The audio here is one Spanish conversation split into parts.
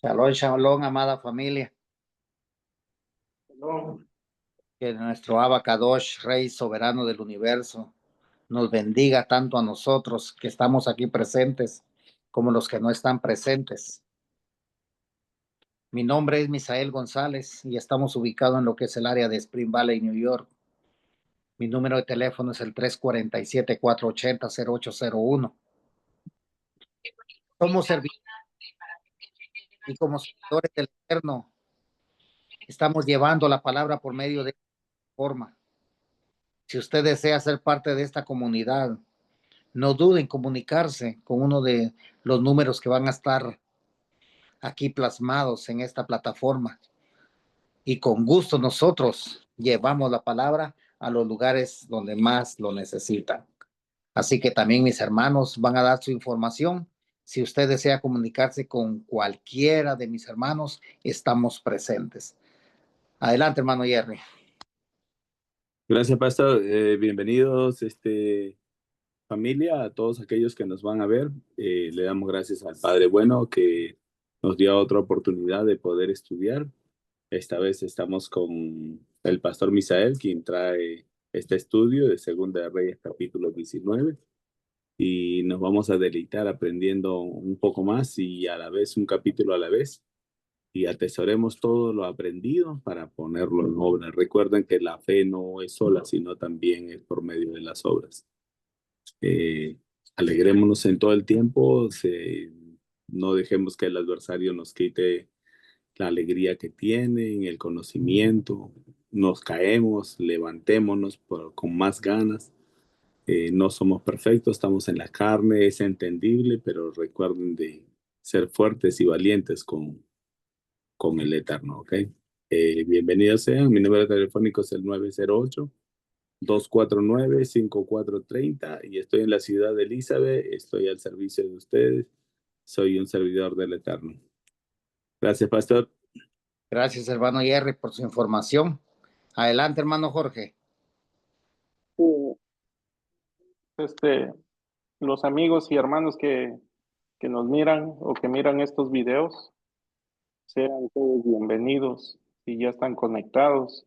Shalom, shalom, amada familia. No, Que nuestro Abacadosh, Rey soberano del universo, nos bendiga tanto a nosotros que estamos aquí presentes como los que no están presentes. Mi nombre es Misael González y estamos ubicados en lo que es el área de Spring Valley, New York. Mi número de teléfono es el 347-480-0801. Somos servidores y como servidores del Eterno estamos llevando la palabra por medio de esta forma. Si usted desea ser parte de esta comunidad, no duden en comunicarse con uno de los números que van a estar aquí plasmados en esta plataforma. Y con gusto nosotros llevamos la palabra a los lugares donde más lo necesitan. Así que también mis hermanos van a dar su información. Si usted desea comunicarse con cualquiera de mis hermanos, estamos presentes. Adelante, hermano Jerry. gracias, pastor. Bienvenidos, familia, a todos aquellos que nos van a ver. Le damos gracias al Padre Bueno que nos dio otra oportunidad de poder estudiar. Esta vez estamos con el pastor Misael, quien trae este estudio de Segunda de Reyes, capítulo 19. Y nos vamos a deleitar aprendiendo un poco más y a la vez, un capítulo a la vez. Y atesoremos todo lo aprendido para ponerlo en obra. Recuerden que la fe no es sola, sino también es por medio de las obras. Eh, Alegrémonos en todo el tiempo, no dejemos que el adversario nos quite la alegría que tiene, en el conocimiento. Nos caemos, levantémonos con más ganas. No somos perfectos, estamos en la carne, es entendible, pero recuerden de ser fuertes y valientes con el Eterno, ¿ok? Bienvenidos sean, mi número telefónico es el 908-249-5430 y estoy en la ciudad de Elizabeth, estoy al servicio de ustedes, soy un servidor del Eterno. Gracias, pastor. Gracias, hermano Jerry, por su información. Adelante, hermano Jorge. Sí, los amigos y hermanos que nos miran o que miran estos videos, sean todos bienvenidos si ya están conectados.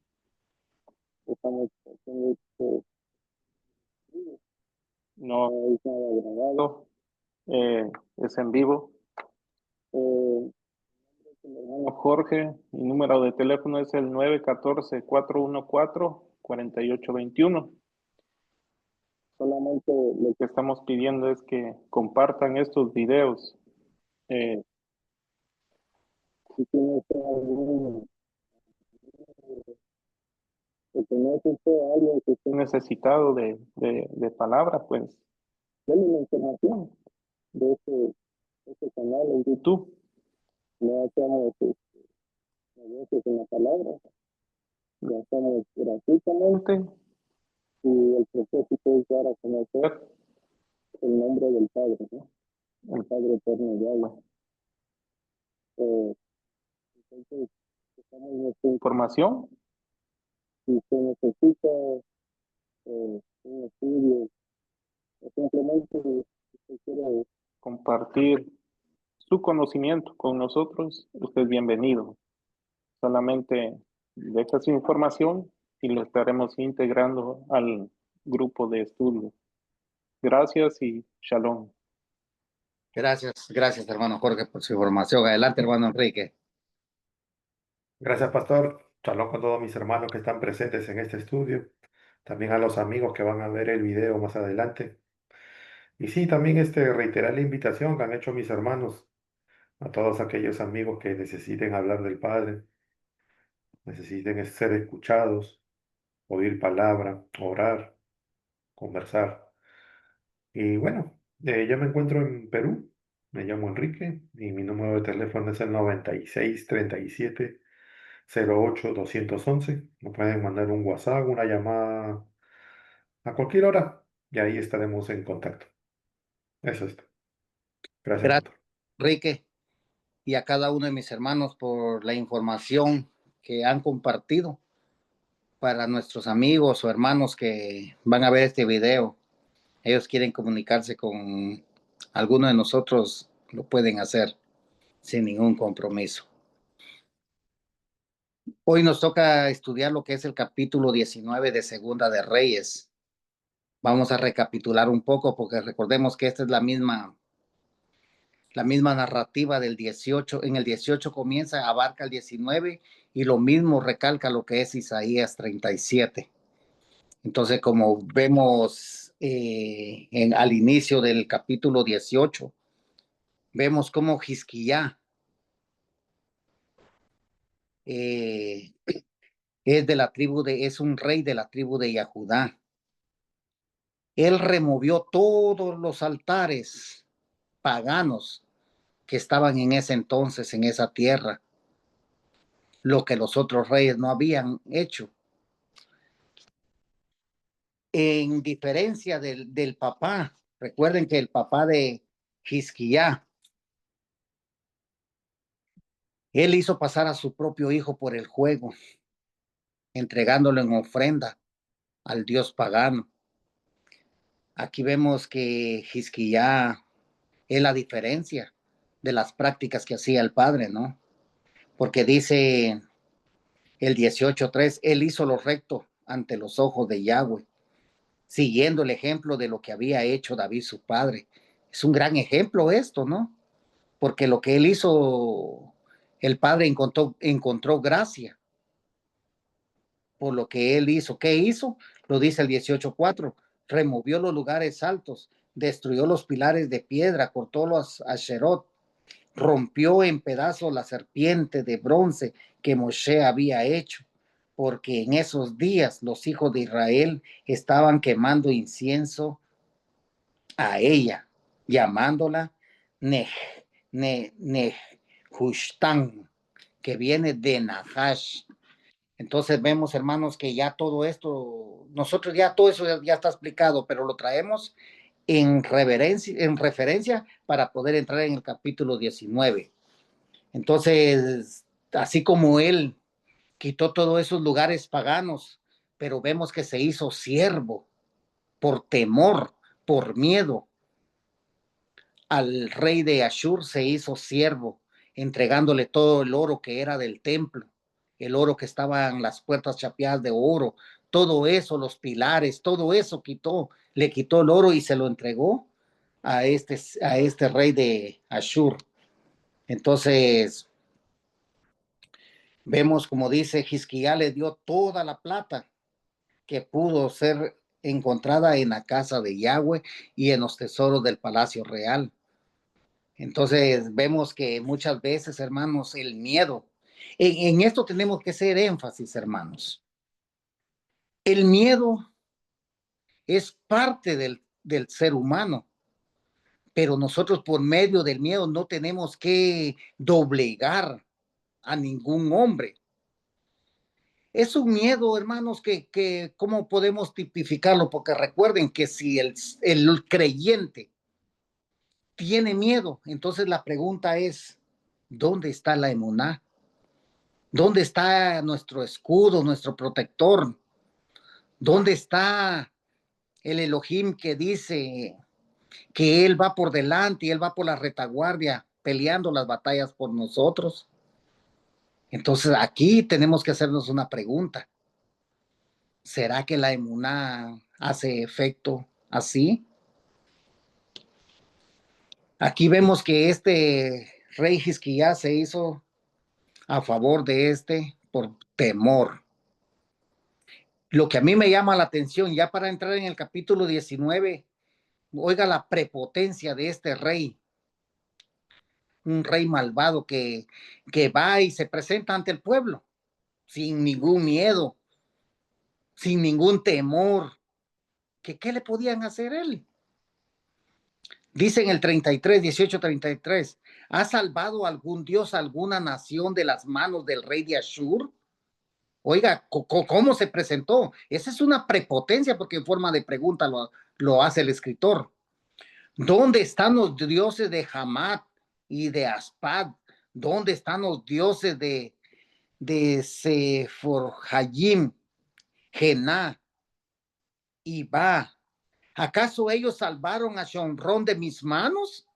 Estamos haciendo no es nada grabado, es en vivo. Mi hermano Jorge, mi número de teléfono es el 914-414-4821. Solamente lo que estamos pidiendo es que compartan estos videos. Si tienes algún, o conoce usted a alguien que esté necesitado de palabra, pues denle la información de este canal en YouTube. No hacemos negocios en la palabra, lo hacemos gratuitamente y el propósito es dar a conocer el nombre del Padre, ¿no? El Padre Eterno de Agua. Entonces, dejamos nuestra información. Si usted necesita un estudio o simplemente usted quiere compartir su conocimiento con nosotros, usted es bienvenido. Solamente deja su información y lo estaremos integrando al grupo de estudio. Gracias y shalom. Gracias, hermano Jorge, por su información. Adelante, hermano Enrique. Gracias, pastor. Shalom con todos mis hermanos que están presentes en este estudio. También a los amigos que van a ver el video más adelante. Y sí, también reiterar la invitación que han hecho mis hermanos a todos aquellos amigos que necesiten hablar del Padre, necesiten ser escuchados, oír palabra, orar, conversar. Y bueno, yo me encuentro en Perú, me llamo Enrique y mi número de teléfono es el 9637-08-211. Me pueden mandar un WhatsApp, una llamada a cualquier hora y ahí estaremos en contacto. Eso es todo. Gracias, Gracias, pastor. Enrique, y a cada uno de mis hermanos por la información que han compartido para nuestros amigos o hermanos que van a ver este video. Ellos quieren comunicarse con alguno de nosotros, lo pueden hacer. sin ningún compromiso. Hoy nos toca estudiar lo que es el capítulo 19 de Segunda de Reyes. Vamos a recapitular un poco porque recordemos que esta es la misma narrativa del 18. En el 18 comienza, abarca el 19 y lo mismo recalca lo que es Isaías 37. Entonces, como vemos al inicio del capítulo 18, vemos cómo Jizquiyá es un rey de la tribu de Judá. Él removió todos los altares paganos que estaban en ese entonces en esa tierra, lo que los otros reyes no habían hecho. En diferencia del papá, recuerden que el papá de Jizquiyá, él hizo pasar a su propio hijo por el juego, entregándolo en ofrenda al dios pagano. Aquí vemos que Jizquiyá es la diferencia de las prácticas que hacía el padre, ¿no? Porque dice el 18:3, él hizo lo recto ante los ojos de Yahweh, siguiendo el ejemplo de lo que había hecho David su padre. Es un gran ejemplo esto, ¿no? Porque lo que él hizo, el padre encontró gracia por lo que él hizo. ¿Qué hizo? Lo dice el 18:4, removió los lugares altos, destruyó los pilares de piedra, cortó los asherot, rompió en pedazos la serpiente de bronce que Moshe había hecho, porque en esos días los hijos de Israel estaban quemando incienso a ella, llamándola Nehushtan, que viene de Nahash. Entonces vemos, hermanos, que ya todo esto, nosotros ya todo eso ya está explicado, pero lo traemos en referencia para poder entrar en el capítulo 19. Entonces, así como él quitó todos esos lugares paganos, pero vemos que se hizo siervo por temor, por miedo. Al rey de Ashur se hizo siervo, entregándole todo el oro que era del templo, el oro que estaba en las puertas chapeadas de oro, todo eso, los pilares, todo eso le quitó el oro y se lo entregó a este rey de Ashur. Entonces, vemos como dice, Jizquiyá le dio toda la plata que pudo ser encontrada en la casa de Yahweh y en los tesoros del palacio real. Entonces vemos que muchas veces, hermanos, el miedo, en esto tenemos que hacer énfasis, hermanos. El miedo es parte del ser humano, pero nosotros por medio del miedo no tenemos que doblegar a ningún hombre. Es un miedo, hermanos, que ¿cómo podemos tipificarlo? Porque recuerden que si el creyente tiene miedo, entonces la pregunta es, ¿dónde está la emuná? ¿Dónde está nuestro escudo, nuestro protector? ¿Dónde está el Elohim que dice que Él va por delante y Él va por la retaguardia peleando las batallas por nosotros? Entonces aquí tenemos que hacernos una pregunta. ¿Será que la emuná hace efecto así? Aquí vemos que este rey Jizquiyá se hizo a favor de por temor. Lo que a mí me llama la atención, ya para entrar en el capítulo 19, oiga la prepotencia de este rey, un rey malvado que va y se presenta ante el pueblo sin ningún miedo, sin ningún temor. ¿Qué le podían hacer él? Dice en el 33, 18:33, ¿ha salvado algún dios, alguna nación de las manos del rey de Ashur? Oiga, ¿cómo se presentó? Esa es una prepotencia porque en forma de pregunta lo hace el escritor. ¿Dónde están los dioses de Hamat y de Aspad? ¿Dónde están los dioses de Seforjayim, Gená y Ba? ¿Acaso ellos salvaron a Shomrón de mis manos?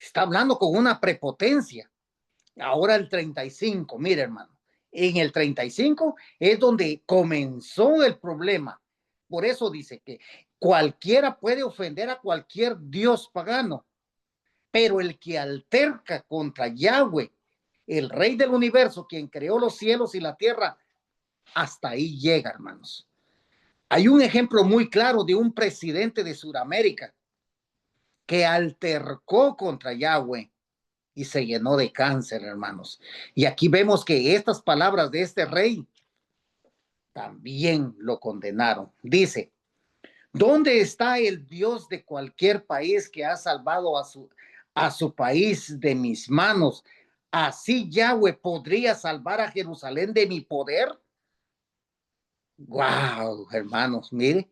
Está hablando con una prepotencia. Ahora el 35, mire hermano, en el 35 es donde comenzó el problema. Por eso dice que cualquiera puede ofender a cualquier dios pagano, pero el que alterca contra Yahweh, el rey del universo, quien creó los cielos y la tierra, hasta ahí llega, hermanos. Hay un ejemplo muy claro de un presidente de Sudamérica que altercó contra Yahweh y se llenó de cáncer, hermanos. Y aquí vemos que estas palabras de este rey también lo condenaron. Dice, ¿dónde está el Dios de cualquier país que ha salvado a su país de mis manos? ¿Así Yahweh podría salvar a Jerusalén de mi poder? Wow, hermanos, mire,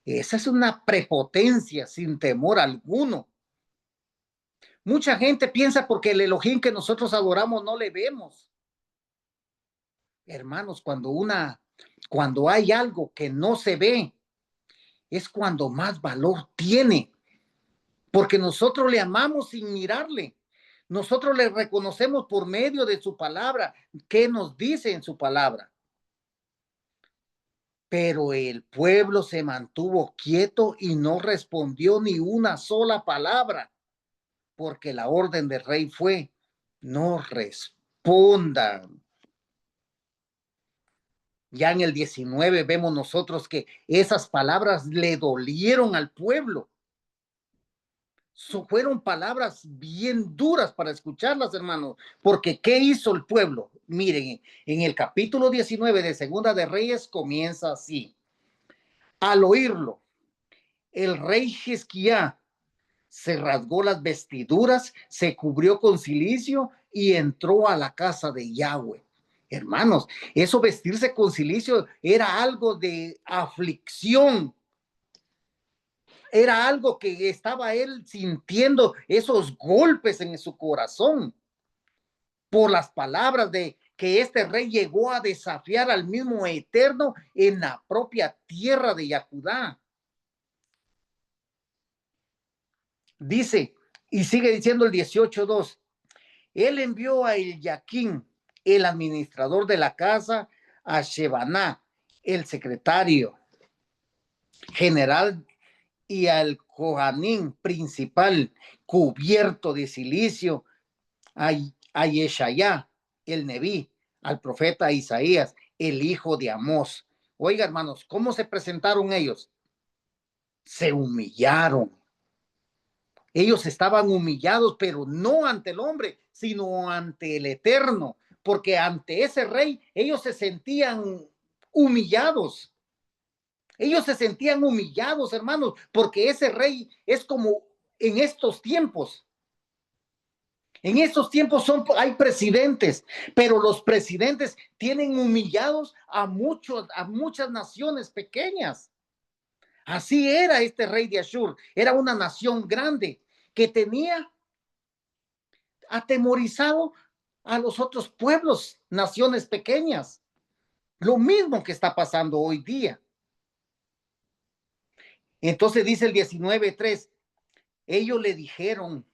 esa es una prepotencia sin temor alguno. Mucha gente piensa porque el Elohim que nosotros adoramos no le vemos. Hermanos, cuando hay algo que no se ve, es cuando más valor tiene, porque nosotros le amamos sin mirarle. Nosotros le reconocemos por medio de su palabra, qué nos dice en su palabra. Pero el pueblo se mantuvo quieto y no respondió ni una sola palabra, porque la orden del rey fue, no respondan. Ya en el 19 vemos nosotros que esas palabras le dolieron al pueblo. Fueron palabras bien duras para escucharlas, hermanos, porque ¿qué hizo el pueblo? Miren, en el capítulo 19 de Segunda de Reyes comienza así. Al oírlo, el rey Hizquía se rasgó las vestiduras, se cubrió con cilicio y entró a la casa de Yahweh. Hermanos, eso vestirse con cilicio era algo de aflicción. Era algo que estaba él sintiendo esos golpes en su corazón por las palabras de que este rey llegó a desafiar al mismo Eterno en la propia tierra de Yahudá. Dice, y sigue diciendo el 18:2, él envió a Eliaquín, el administrador de la casa, a Shebaná, el secretario general, y al Cohanín principal, cubierto de cilicio, a Yeshayá, el Nebí, al profeta Isaías, el hijo de Amós. Oiga, hermanos, ¿cómo se presentaron ellos? Se humillaron. Ellos estaban humillados, pero no ante el hombre, sino ante el Eterno, porque ante ese rey ellos se sentían humillados. Ellos se sentían humillados, hermanos, porque ese rey es como en estos tiempos. En estos tiempos hay presidentes, pero los presidentes tienen humillados a muchas naciones pequeñas. Así era este rey de Ashur. Era una nación grande que tenía atemorizado a los otros pueblos, naciones pequeñas. Lo mismo que está pasando hoy día. Entonces dice el 19:3, ellos le dijeron,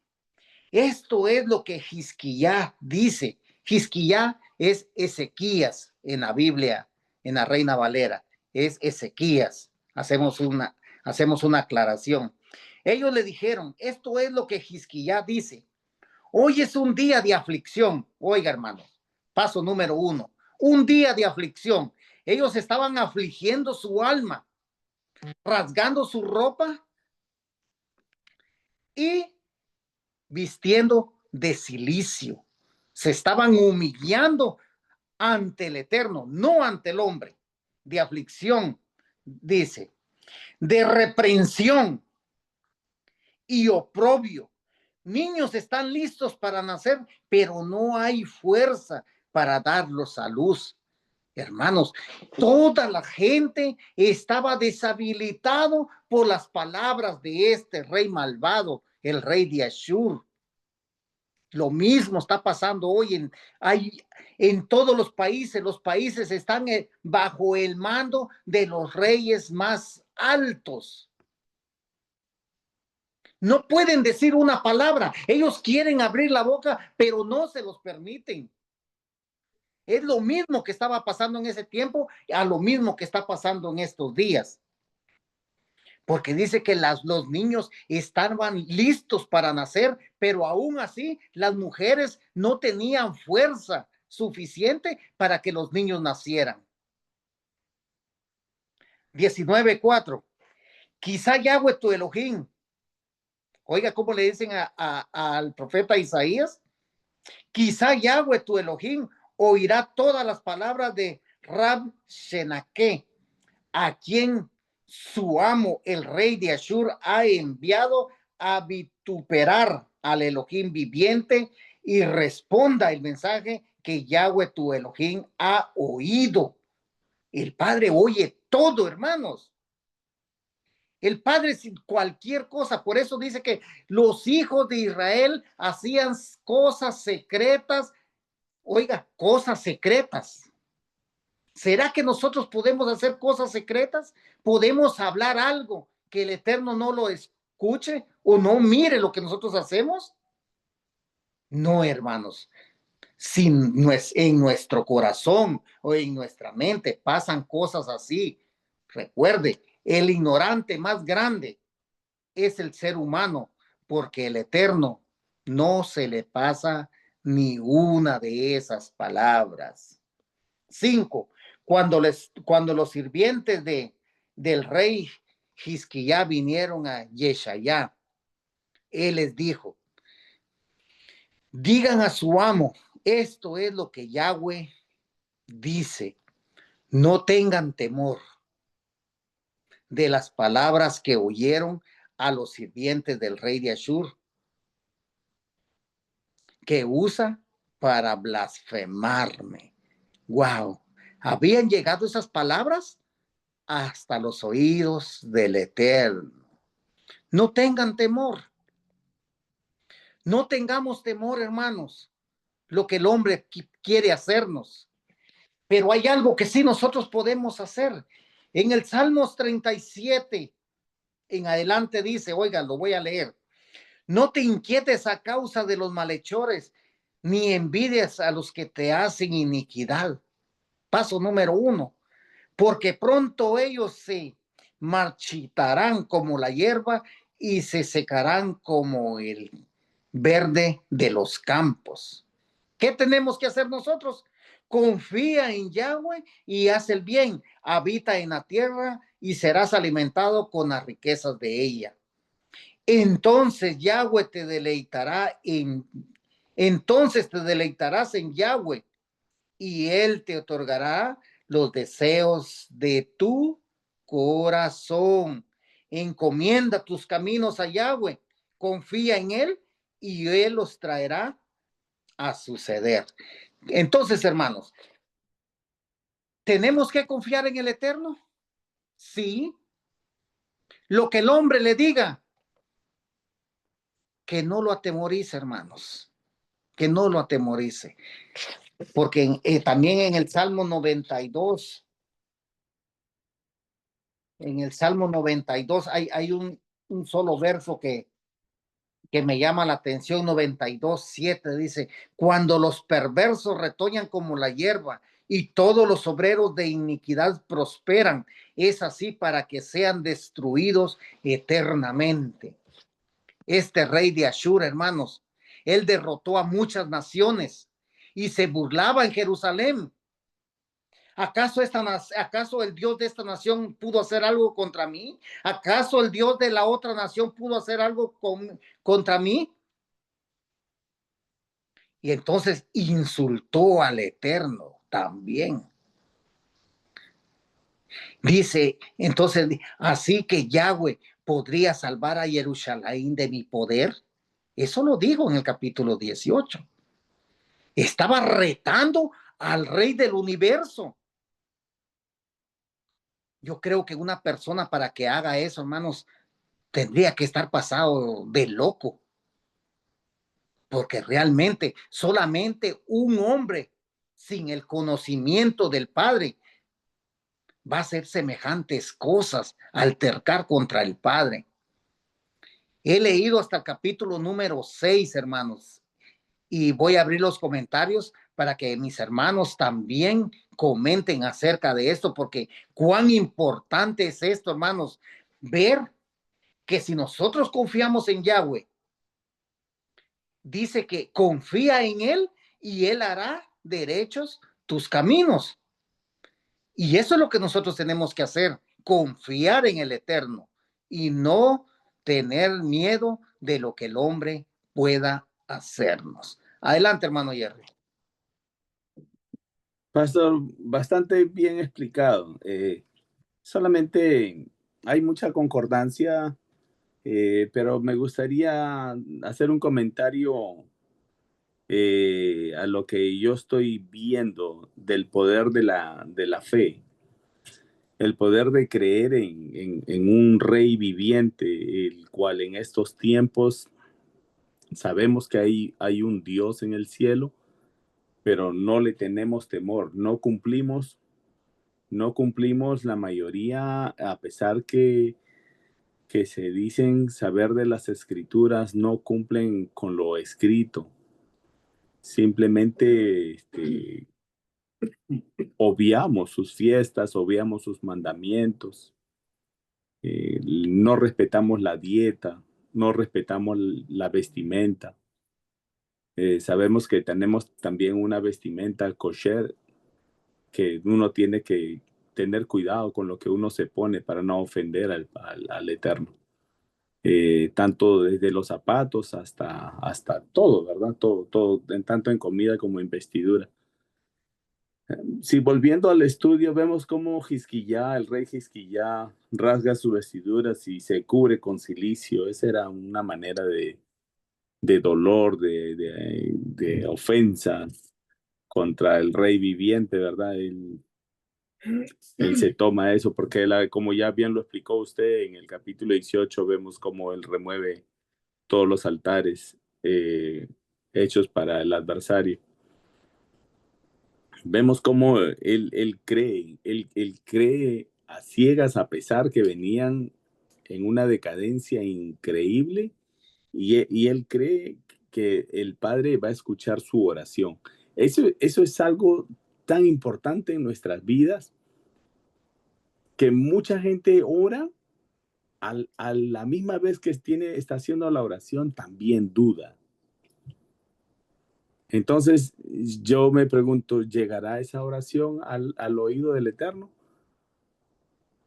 esto es lo que Hizquía dice. Hizquía es Ezequías en la Biblia, en la Reina Valera, es Ezequías. Hacemos una aclaración. Ellos le dijeron, esto es lo que Hizquía dice. Hoy es un día de aflicción. Oiga, hermanos, paso número 1, un día de aflicción. Ellos estaban afligiendo su alma, rasgando su ropa y vistiendo de cilicio. Se estaban humillando ante el Eterno, no ante el hombre. De aflicción, dice, de reprensión y oprobio. Niños están listos para nacer, pero no hay fuerza para darlos a luz. Hermanos, toda la gente estaba deshabilitado por las palabras de este rey malvado, el rey de Ashur. Lo mismo está pasando hoy en todos los países. Los países están bajo el mando de los reyes más altos. No pueden decir una palabra. Ellos quieren abrir la boca, pero no se los permiten. Es lo mismo que estaba pasando en ese tiempo, a lo mismo que está pasando en estos días. Porque dice que los niños estaban listos para nacer, pero aún así las mujeres no tenían fuerza suficiente para que los niños nacieran. 19:4. Quizá Yahweh tu Elohim. Oiga, ¿cómo le dicen al profeta Isaías? Quizá Yahweh tu Elohim oirá todas las palabras de Rab Shenaque, a quien su amo, el rey de Ashur, ha enviado a vituperar al Elohim viviente, y responda el mensaje que Yahweh tu Elohim ha oído. El Padre oye todo, hermanos. El Padre sin cualquier cosa. Por eso dice que los hijos de Israel hacían cosas secretas. Oiga, cosas secretas. ¿Será que nosotros podemos hacer cosas secretas? ¿Podemos hablar algo que el Eterno no lo escuche o no mire lo que nosotros hacemos? No, hermanos. Si en nuestro corazón o en nuestra mente pasan cosas así, recuerde, el ignorante más grande es el ser humano, porque el Eterno no se le pasa ni una de esas palabras. 5. Cuando los sirvientes del rey Hizquiyá vinieron a Yeshayá, él les dijo: digan a su amo, esto es lo que Yahweh dice, no tengan temor de las palabras que oyeron a los sirvientes del rey de Ashur, que usa para blasfemarme. Wow, habían llegado esas palabras hasta los oídos del Eterno. No tengan temor. No tengamos temor, hermanos, lo que el hombre quiere hacernos. Pero hay algo que sí nosotros podemos hacer. En el Salmos 37 en adelante dice, oiga, lo voy a leer: no te inquietes a causa de los malhechores, ni envidies a los que te hacen iniquidad. Paso número 1, porque pronto ellos se marchitarán como la hierba y se secarán como el verde de los campos. ¿Qué tenemos que hacer nosotros? Confía en Yahweh y haz el bien. Habita en la tierra y serás alimentado con las riquezas de ella. Entonces Yahweh te deleitará entonces te deleitarás en Yahweh, y él te otorgará los deseos de tu corazón. Encomienda tus caminos a Yahweh, confía en él y él los traerá a suceder. Entonces, hermanos, ¿tenemos que confiar en el Eterno? Sí. Lo que el hombre le diga, que no lo atemorice, hermanos, que no lo atemorice. Porque también en el Salmo 92, hay un solo verso que me llama la atención. 92:7 dice: cuando los perversos retoñan como la hierba y todos los obreros de iniquidad prosperan, es así para que sean destruidos eternamente. Este rey de Ashur, hermanos, él derrotó a muchas naciones y se burlaba en Jerusalén. ¿Acaso el Dios de esta nación pudo hacer algo contra mí? ¿Acaso el Dios de la otra nación pudo hacer algo contra mí? Y entonces insultó al Eterno también. Dice, entonces, así que Yahweh podría salvar a Jerusalén de mi poder. Eso lo dijo en el capítulo 18. Estaba retando al rey del universo. Yo creo que una persona, para que haga eso, hermanos, tendría que estar pasado de loco. Porque realmente solamente un hombre sin el conocimiento del Padre va a hacer semejantes cosas, altercar contra el Padre. He leído hasta el capítulo número 6, hermanos, y voy a abrir los comentarios para que mis hermanos también comenten acerca de esto, porque cuán importante es esto, hermanos, ver que si nosotros confiamos en Yahweh, dice que confía en Él y Él hará derechos tus caminos. Y eso es lo que nosotros tenemos que hacer, confiar en el Eterno y no tener miedo de lo que el hombre pueda hacernos. Adelante, hermano Jerry. Pastor, bastante bien explicado. Solamente hay mucha concordancia, pero me gustaría hacer un comentario a lo que yo estoy viendo del poder de la fe, el poder de creer en un rey viviente, el cual en estos tiempos sabemos que hay un Dios en el cielo, pero no le tenemos temor, no cumplimos la mayoría, a pesar que se dicen saber de las escrituras, no cumplen con lo escrito. Simplemente obviamos sus fiestas, obviamos sus mandamientos, no respetamos la dieta, no respetamos la vestimenta. Sabemos que tenemos también una vestimenta kosher, que uno tiene que tener cuidado con lo que uno se pone para no ofender al Eterno. Tanto desde los zapatos hasta todo, ¿verdad? Todo, tanto en comida como en vestidura. Si volviendo al estudio, vemos cómo Jizquiyá, el rey Jizquiyá, rasga sus vestiduras y se cubre con cilicio. Esa era una manera de dolor, de ofensa contra el rey viviente, ¿verdad? Él se toma eso porque, como ya bien lo explicó usted en el capítulo 18, vemos cómo él remueve todos los altares hechos para el adversario. Vemos cómo él cree a ciegas, a pesar que venían en una decadencia increíble, y él cree que el Padre va a escuchar su oración. Eso es algo tan importante en nuestras vidas, que mucha gente ora a la misma vez que está haciendo la oración, también duda. Entonces yo me pregunto, ¿llegará esa oración al oído del Eterno?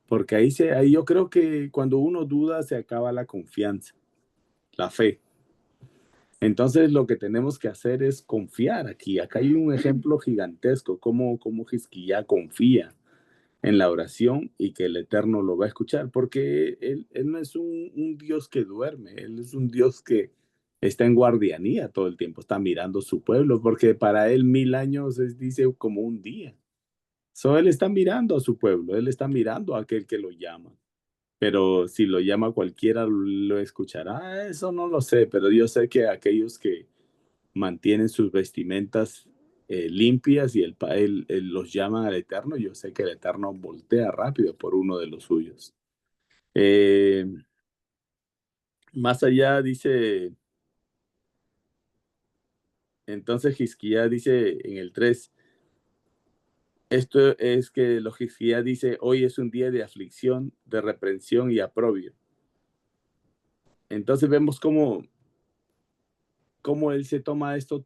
Porque ahí yo creo que cuando uno duda se acaba la confianza, la fe. Entonces lo que tenemos que hacer es confiar aquí. Acá hay un ejemplo gigantesco, cómo Jizquiyá confía en la oración y que el Eterno lo va a escuchar, porque él no es un Dios que duerme, Él es un Dios que está en guardianía todo el tiempo, está mirando su pueblo, porque para Él 1000 años dice como un día. Él está mirando a su pueblo, Él está mirando a aquel que lo llama. Pero si lo llama cualquiera, lo escuchará. Eso no lo sé, pero yo sé que aquellos que mantienen sus vestimentas limpias y él los llama al Eterno, yo sé que el Eterno voltea rápido por uno de los suyos. Eh, Más allá dice, entonces Jizquiyá dice en el 3, esto es que los Jizquiyá dice, hoy es un día de aflicción, de reprensión y aprobio. Entonces vemos cómo él se toma esto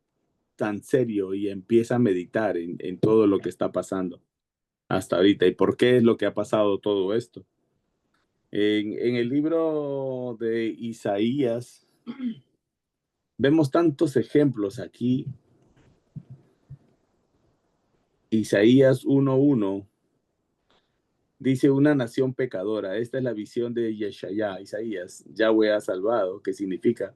tan serio y empieza a meditar en todo lo que está pasando hasta ahorita y por qué es lo que ha pasado todo esto. En el libro de Isaías vemos tantos ejemplos aquí. Isaías 1:1 dice, una nación pecadora. Esta es la visión de Yeshayá, Isaías. Yahweh ha salvado, que significa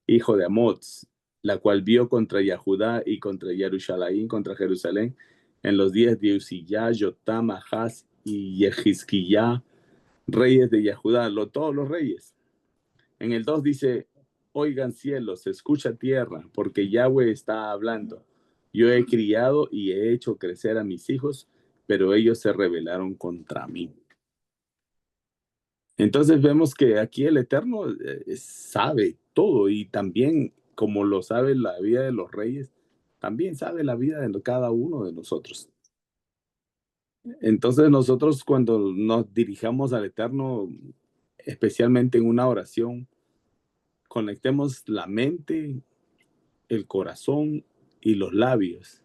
hijo de Amoz, la cual vio contra Yahudá y contra Jerusalén, contra Jerusalén, en los días de Uziyá, Yotam, Ahaz y Jehizquiyá, reyes de Yahudá, todos los reyes. En el 2 dice, oigan cielos, escucha tierra, porque Yahweh está hablando. Yo he criado y he hecho crecer a mis hijos, pero ellos se rebelaron contra mí. Entonces vemos que aquí el Eterno sabe todo, y también, como lo sabe la vida de los reyes, también sabe la vida de cada uno de nosotros. Entonces nosotros, cuando nos dirijamos al Eterno, especialmente en una oración, conectemos la mente, el corazón y los labios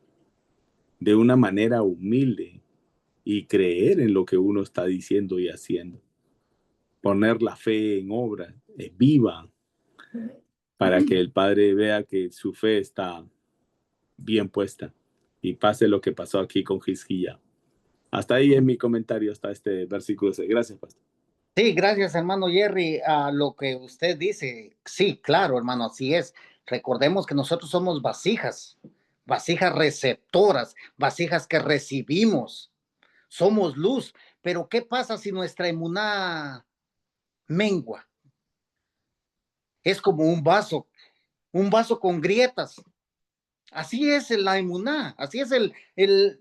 de una manera humilde, y creer en lo que uno está diciendo y haciendo. Poner la fe en obra, viva, para que el Padre vea que su fe está bien puesta, y pase lo que pasó aquí con Hizquía. Hasta ahí es mi comentario, hasta este versículo. Gracias, pastor. Sí, gracias, hermano Jerry, a lo que usted dice. Sí, claro, hermano, así es. Recordemos que nosotros somos vasijas, vasijas receptoras, vasijas que recibimos. Somos luz, pero ¿qué pasa si nuestra emuná mengua? Es como un vaso con grietas. Así es la emuná, así es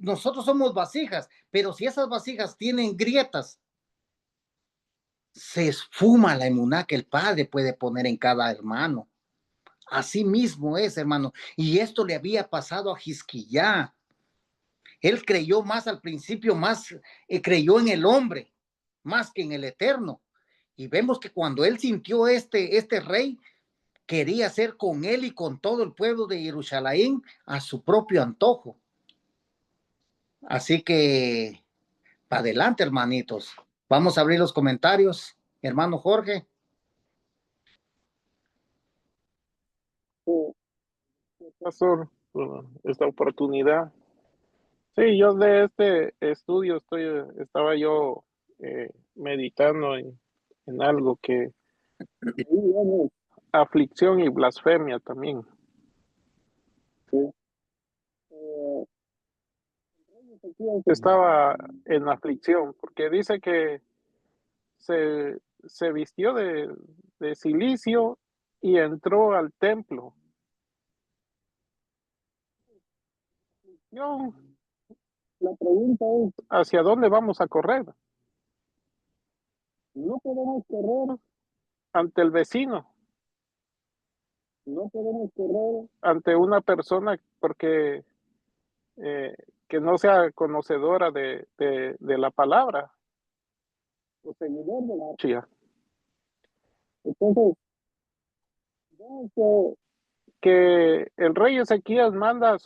nosotros somos vasijas, pero si esas vasijas tienen grietas, se esfuma la emuná que el Padre puede poner en cada hermano. Así mismo es, hermano. Y esto le había pasado a Hizquiyá. Él creyó más al principio, más creyó en el hombre, más que en el Eterno. Y vemos que cuando él sintió este rey, quería hacer con él y con todo el pueblo de Jerusalén a su propio antojo. Así que, para adelante, hermanitos. Vamos a abrir los comentarios. Hermano Jorge. Pastor, por esta oportunidad. Sí, yo de este estudio estaba yo meditando en algo que aflicción y blasfemia también. Sí. Estaba en aflicción porque dice que se vistió de cilicio y entró al templo. La pregunta es, ¿hacia dónde vamos a correr? No podemos correr ante el vecino. No podemos correr ante una persona porque que no sea conocedora de la palabra o seguidor de la chía. Entonces, vemos que el rey Ezequías manda a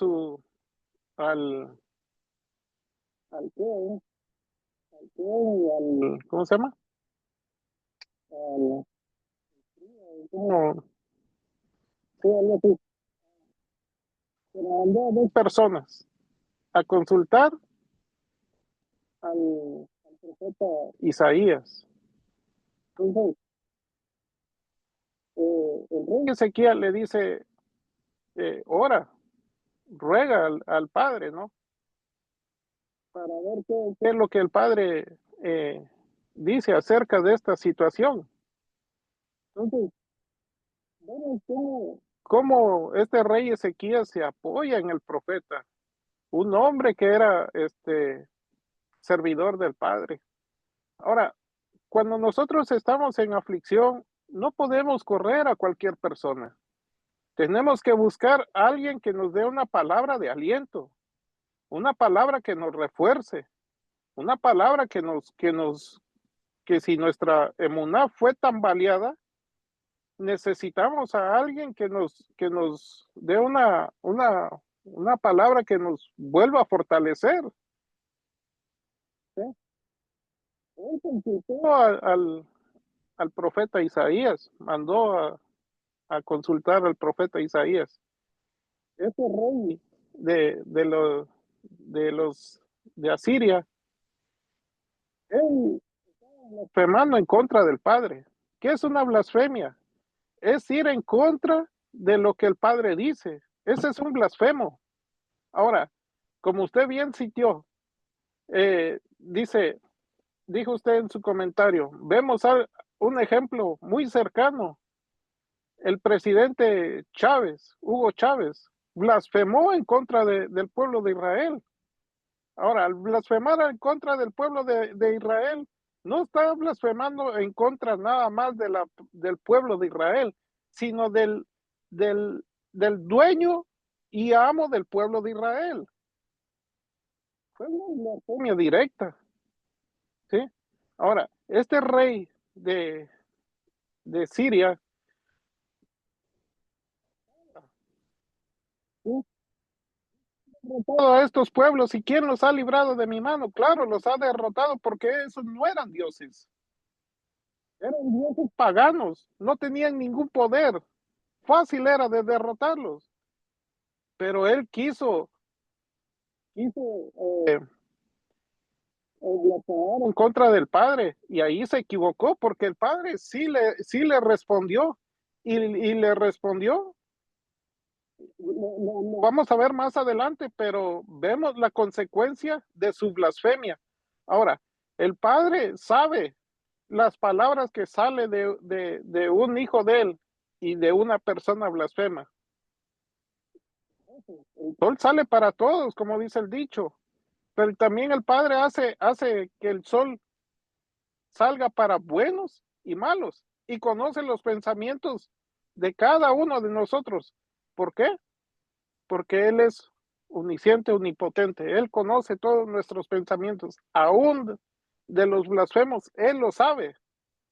¿cómo se llama? Algo así. Mandó a 2 personas a consultar al profeta Isaías. Entonces, el rey Ezequiel le dice, ora, ruega al Padre, ¿no? Para ver qué es lo que el Padre dice acerca de esta situación. Entonces, vemos cómo este rey Ezequías se apoya en el profeta, un hombre que era servidor del Padre. Ahora, cuando nosotros estamos en aflicción, no podemos correr a cualquier persona. Tenemos que buscar a alguien que nos dé una palabra de aliento, una palabra que nos refuerce, una palabra que si nuestra emuná fue tambaleada, necesitamos a alguien que nos dé una palabra que nos vuelva a fortalecer. ¿Sí? Él consultó al profeta Isaías, mandó a consultar al profeta Isaías. Ese rey de Asiria, él estaba blasfemando en contra del Padre. ¿Qué es una blasfemia? Es ir en contra de lo que el Padre dice. Ese es un blasfemo. Ahora, como usted bien citó, dijo usted en su comentario, vemos un ejemplo muy cercano. El presidente Chávez, Hugo Chávez, blasfemó en contra del pueblo de Israel. Ahora, al blasfemar en contra del pueblo de Israel, no está blasfemando en contra nada más del pueblo de Israel, sino del, del dueño y amo del pueblo de Israel. Fue una blasfemia directa, ¿sí? Ahora, este rey de Siria, ¿sí?, derrotado a estos pueblos. ¿Y quién los ha librado de mi mano? Claro, los ha derrotado porque esos no eran dioses, eran dioses paganos, no tenían ningún poder. Fácil era de derrotarlos, pero él quiso blasfemar en contra del padre, y ahí se equivocó porque el padre sí le respondió, y le respondió. Lo vamos a ver más adelante, pero vemos la consecuencia de su blasfemia. Ahora, el padre sabe las palabras que sale de un hijo de él y de una persona blasfema. El sol sale para todos, como dice el dicho, pero también el padre hace que el sol salga para buenos y malos, y conoce los pensamientos de cada uno de nosotros. ¿Por qué? Porque Él es omnisciente, omnipotente. Él conoce todos nuestros pensamientos, aún de los blasfemos. Él lo sabe.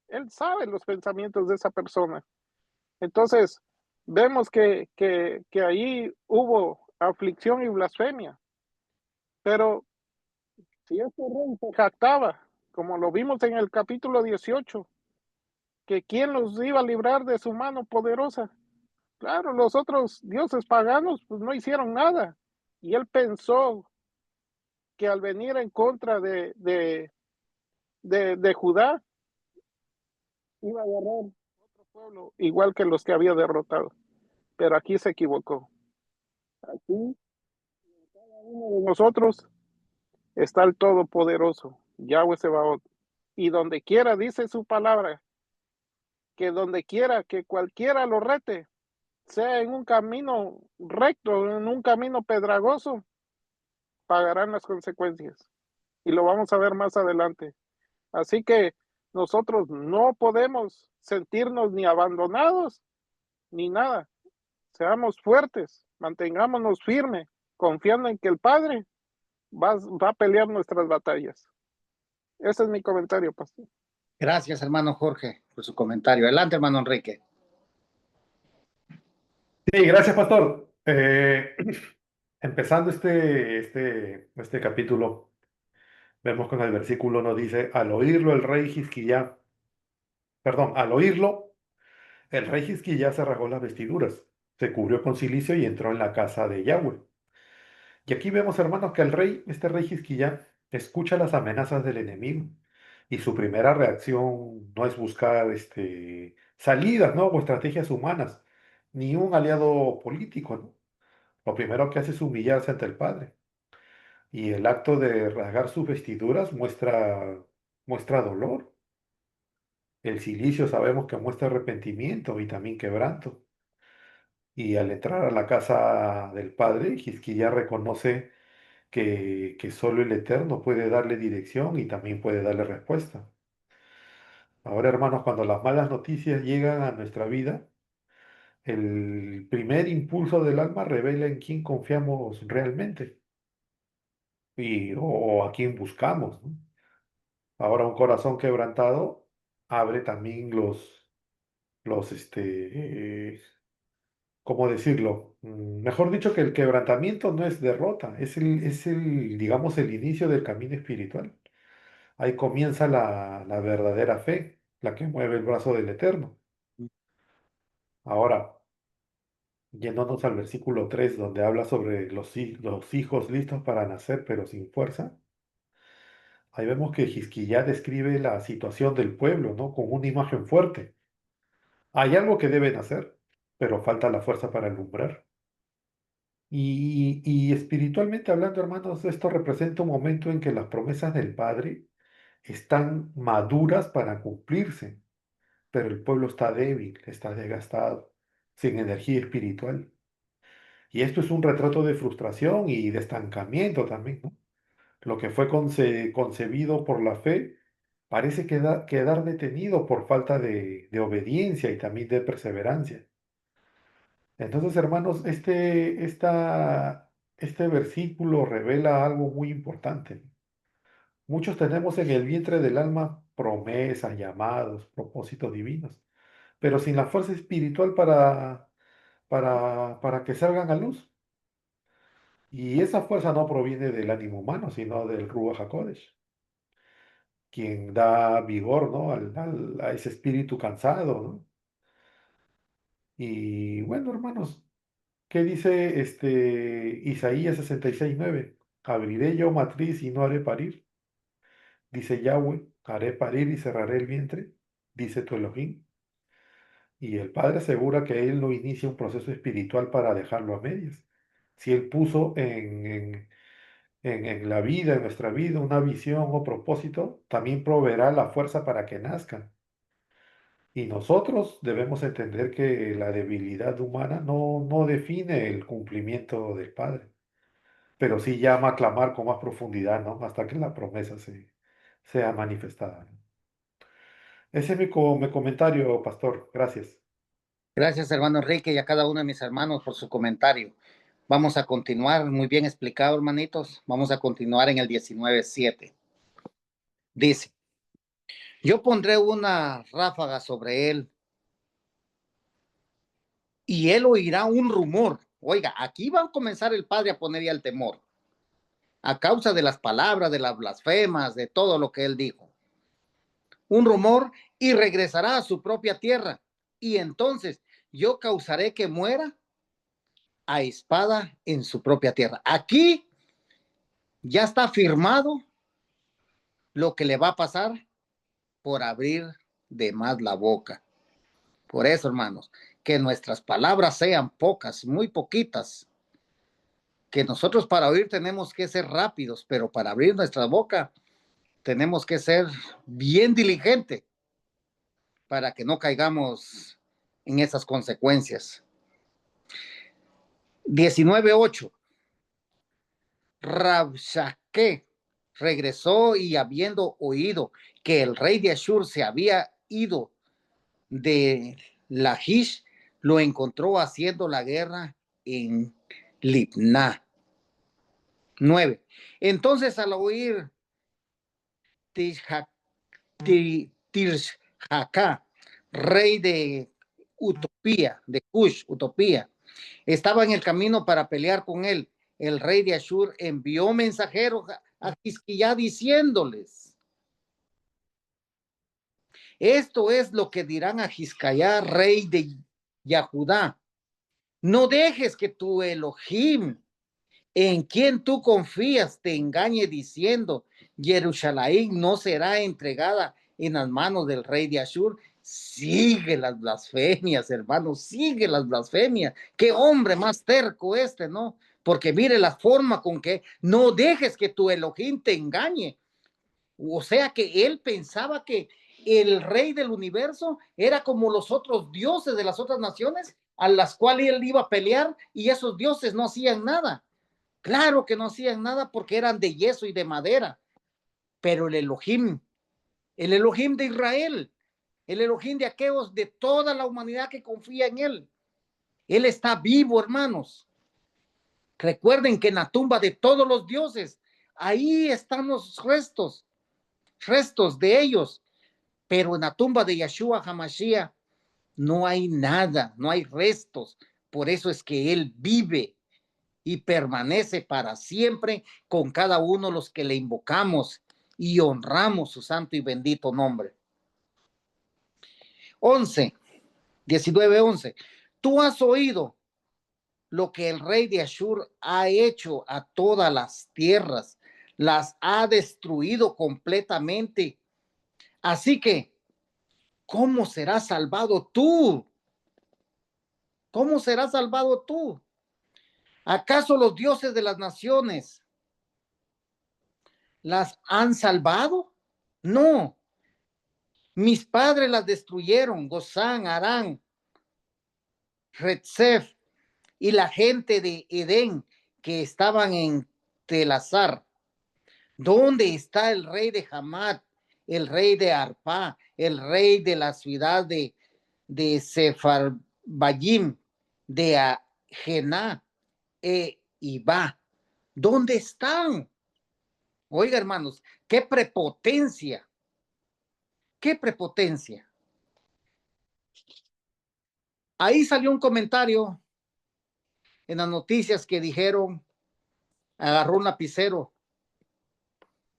Él sabe los pensamientos de esa persona. Entonces, vemos que ahí hubo aflicción y blasfemia. Pero si este rey se jactaba, como lo vimos en el capítulo 18, que quién los iba a librar de su mano poderosa. Claro, los otros dioses paganos pues no hicieron nada. Y él pensó que al venir en contra de Judá, iba a agarrar otro pueblo igual que los que había derrotado. Pero aquí se equivocó. Aquí, cada uno de nosotros está el Todopoderoso, Yahweh Sebaot. Y donde quiera, dice su palabra, que donde quiera que cualquiera lo rete, sea en un camino recto, en un camino pedragoso, pagarán las consecuencias. Y lo vamos a ver más adelante. Así que nosotros no podemos sentirnos ni abandonados ni nada. Seamos fuertes, mantengámonos firmes, confiando en que el Padre va a pelear nuestras batallas. Ese es mi comentario, pastor. Gracias, hermano Jorge, por su comentario. Adelante, hermano Enrique. Sí, gracias, pastor. Empezando este capítulo, vemos con el versículo nos dice, al oírlo el rey Hizquiyá, perdón, al oírlo, el rey Hizquiyá se rasgó las vestiduras, se cubrió con cilicio y entró en la casa de Yahweh. Y aquí vemos, hermanos, que este rey Hizquiyá, escucha las amenazas del enemigo y su primera reacción no es buscar salidas, ¿no? O estrategias humanas, ni un aliado político, ¿no? Lo primero que hace es humillarse ante el Padre. Y el acto de rasgar sus vestiduras muestra dolor. El cilicio sabemos que muestra arrepentimiento y también quebranto. Y al entrar a la casa del Padre, Hizquiyá reconoce que solo el Eterno puede darle dirección y también puede darle respuesta. Ahora, hermanos, cuando las malas noticias llegan a nuestra vida, el primer impulso del alma revela en quién confiamos realmente o a quién buscamos, ¿no? Ahora, un corazón quebrantado abre también ¿cómo decirlo? Mejor dicho, que el quebrantamiento no es derrota, digamos, el inicio del camino espiritual. Ahí comienza la verdadera fe, la que mueve el brazo del Eterno. Ahora, yéndonos al versículo 3 donde habla sobre los hijos listos para nacer, pero sin fuerza, ahí vemos que Hizquiyá describe la situación del pueblo, ¿no? Con una imagen fuerte. Hay algo que deben hacer, pero falta la fuerza para alumbrar. Y espiritualmente hablando, hermanos, esto representa un momento en que las promesas del Padre están maduras para cumplirse, pero el pueblo está débil, está desgastado, sin energía espiritual. Y esto es un retrato de frustración y de estancamiento también, ¿no? Lo que fue concebido por la fe parece quedar detenido por falta de obediencia y también de perseverancia. Entonces, hermanos, este versículo revela algo muy importante. Muchos tenemos en el vientre del alma promesas, llamados, propósitos divinos, pero sin la fuerza espiritual para que salgan a luz. Y esa fuerza no proviene del ánimo humano, sino del Ruach HaKodesh, quien da vigor, ¿no? A ese espíritu cansado, ¿no? Y bueno, hermanos, ¿qué dice Isaías 66:9? Abriré yo matriz y no haré parir. Dice Yahweh, haré parir y cerraré el vientre, dice tu Elohim. Y el Padre asegura que Él no inicia un proceso espiritual para dejarlo a medias. Si Él puso en la vida, en nuestra vida, una visión o propósito, también proveerá la fuerza para que nazcan. Y nosotros debemos entender que la debilidad humana no define el cumplimiento del Padre, pero sí llama a clamar con más profundidad, ¿no? Hasta que la promesa sea manifestada, ¿no? Ese es mi comentario, pastor. Gracias. Gracias, hermano Enrique, y a cada uno de mis hermanos por su comentario. Vamos a continuar, muy bien explicado, hermanitos. Vamos a continuar en el 19:7. Dice, yo pondré una ráfaga sobre él y él oirá un rumor. Oiga, aquí va a comenzar el Padre a poner ya el temor, a causa de las palabras, de las blasfemas, de todo lo que él dijo. Un rumor y regresará a su propia tierra. Y entonces yo causaré que muera a espada en su propia tierra. Aquí ya está firmado lo que le va a pasar por abrir de más la boca. Por eso, hermanos, que nuestras palabras sean pocas, muy poquitas, que nosotros para oír tenemos que ser rápidos, pero para abrir nuestra boca tenemos que ser bien diligentes para que no caigamos en esas consecuencias. 19:8. Rabshakeh regresó y habiendo oído que el rey de Ashur se había ido de Lachish, lo encontró haciendo la guerra en Libná. 9. Entonces al oír Tirshaka, rey de Utopía, de Cush, Utopía, estaba en el camino para pelear con él. El rey de Ashur envió mensajeros a Hizquiyá diciéndoles, esto es lo que dirán a Hizquiyá, rey de Yahudá, no dejes que tu Elohim, en quien tú confías, te engañe diciendo, Jerusalén no será entregada en las manos del rey de Ashur. Sigue las blasfemias, hermano, sigue las blasfemias. Qué hombre más terco ¿no? Porque mire la forma con que no dejes que tu Elohim te engañe. O sea que él pensaba que el rey del universo era como los otros dioses de las otras naciones a las cuales él iba a pelear y esos dioses no hacían nada. Claro que no hacían nada porque eran de yeso y de madera, pero el Elohim de Israel, el Elohim de aquellos, de toda la humanidad que confía en él está vivo, hermanos. Recuerden que en la tumba de todos los dioses, ahí están los restos de ellos, pero en la tumba de Yeshua HaMashiach no hay nada, no hay restos. Por eso es que él vive y permanece para siempre con cada uno de los que le invocamos y honramos su santo y bendito nombre. 19:11. Tú has oído lo que el rey de Ashur ha hecho a todas las tierras, las ha destruido completamente. Así que, ¿cómo serás salvado tú? ¿Cómo serás salvado tú? ¿Acaso los dioses de las naciones las han salvado? No. Mis padres las destruyeron, Gozán, Arán, Retzef y la gente de Edén que estaban en Telazar. ¿Dónde está el rey de Hamad el rey de Arpá, el rey de la ciudad de Sefarbayim, de Ajená e Ibá. ¿Dónde están? Oiga, hermanos, qué prepotencia, qué prepotencia. Ahí salió un comentario en las noticias que dijeron, agarró un lapicero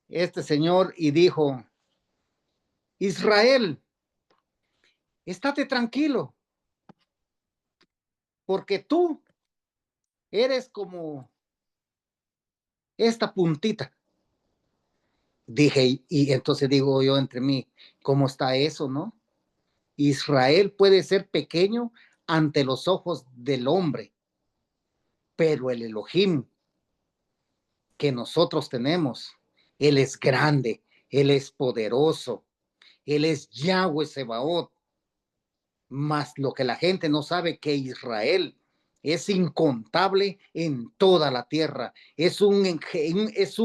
este señor y dijo, Israel, estate tranquilo, porque tú eres como esta puntita. Dije, y entonces digo yo entre mí, ¿cómo está eso, no? Israel puede ser pequeño ante los ojos del hombre, pero el Elohim que nosotros tenemos, Él es grande, Él es poderoso, Él es Yahweh Sebaot. Más lo que la gente no sabe, que Israel es incontable en toda la tierra, es un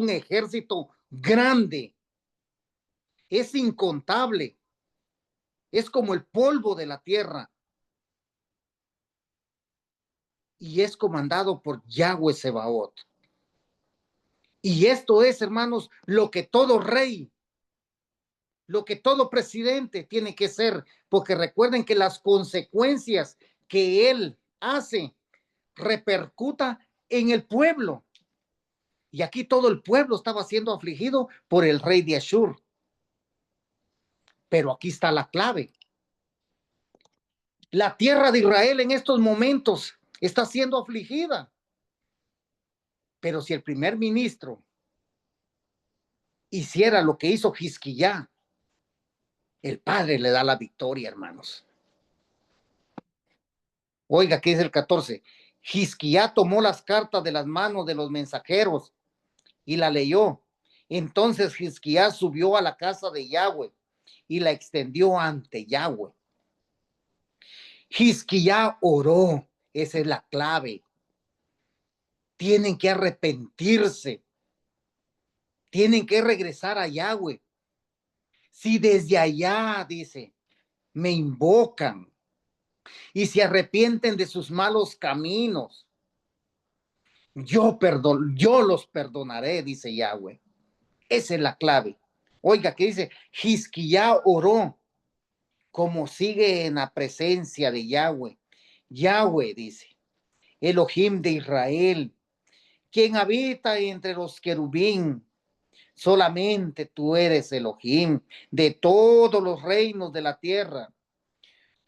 ejército grande, es incontable, es como el polvo de la tierra y es comandado por Yahweh Sebaot. Y esto es, hermanos, lo que todo rey, lo que todo presidente tiene que ser, porque recuerden que las consecuencias que él hace repercuta en el pueblo. Y aquí todo el pueblo estaba siendo afligido por el rey de Ashur. Pero aquí está la clave. La tierra de Israel en estos momentos está siendo afligida. Pero si el primer ministro hiciera lo que hizo Jisquiyá, el Padre le da la victoria, hermanos. Oiga, ¿qué es el 14? Jisquiyá tomó las cartas de las manos de los mensajeros y la leyó. Entonces Jisquiyá subió a la casa de Yahweh y la extendió ante Yahweh. Jisquiyá oró, esa es la clave. Tienen que arrepentirse, tienen que regresar a Yahweh. Si desde allá, dice, me invocan y se arrepienten de sus malos caminos, yo los perdonaré, dice Yahweh. Esa es la clave. Oiga, ¿qué dice? Jisquiyá oró, como sigue en la presencia de Yahweh. Yahweh dice, Elohim de Israel, quien habita entre los querubín, solamente tú eres Elohim de todos los reinos de la tierra.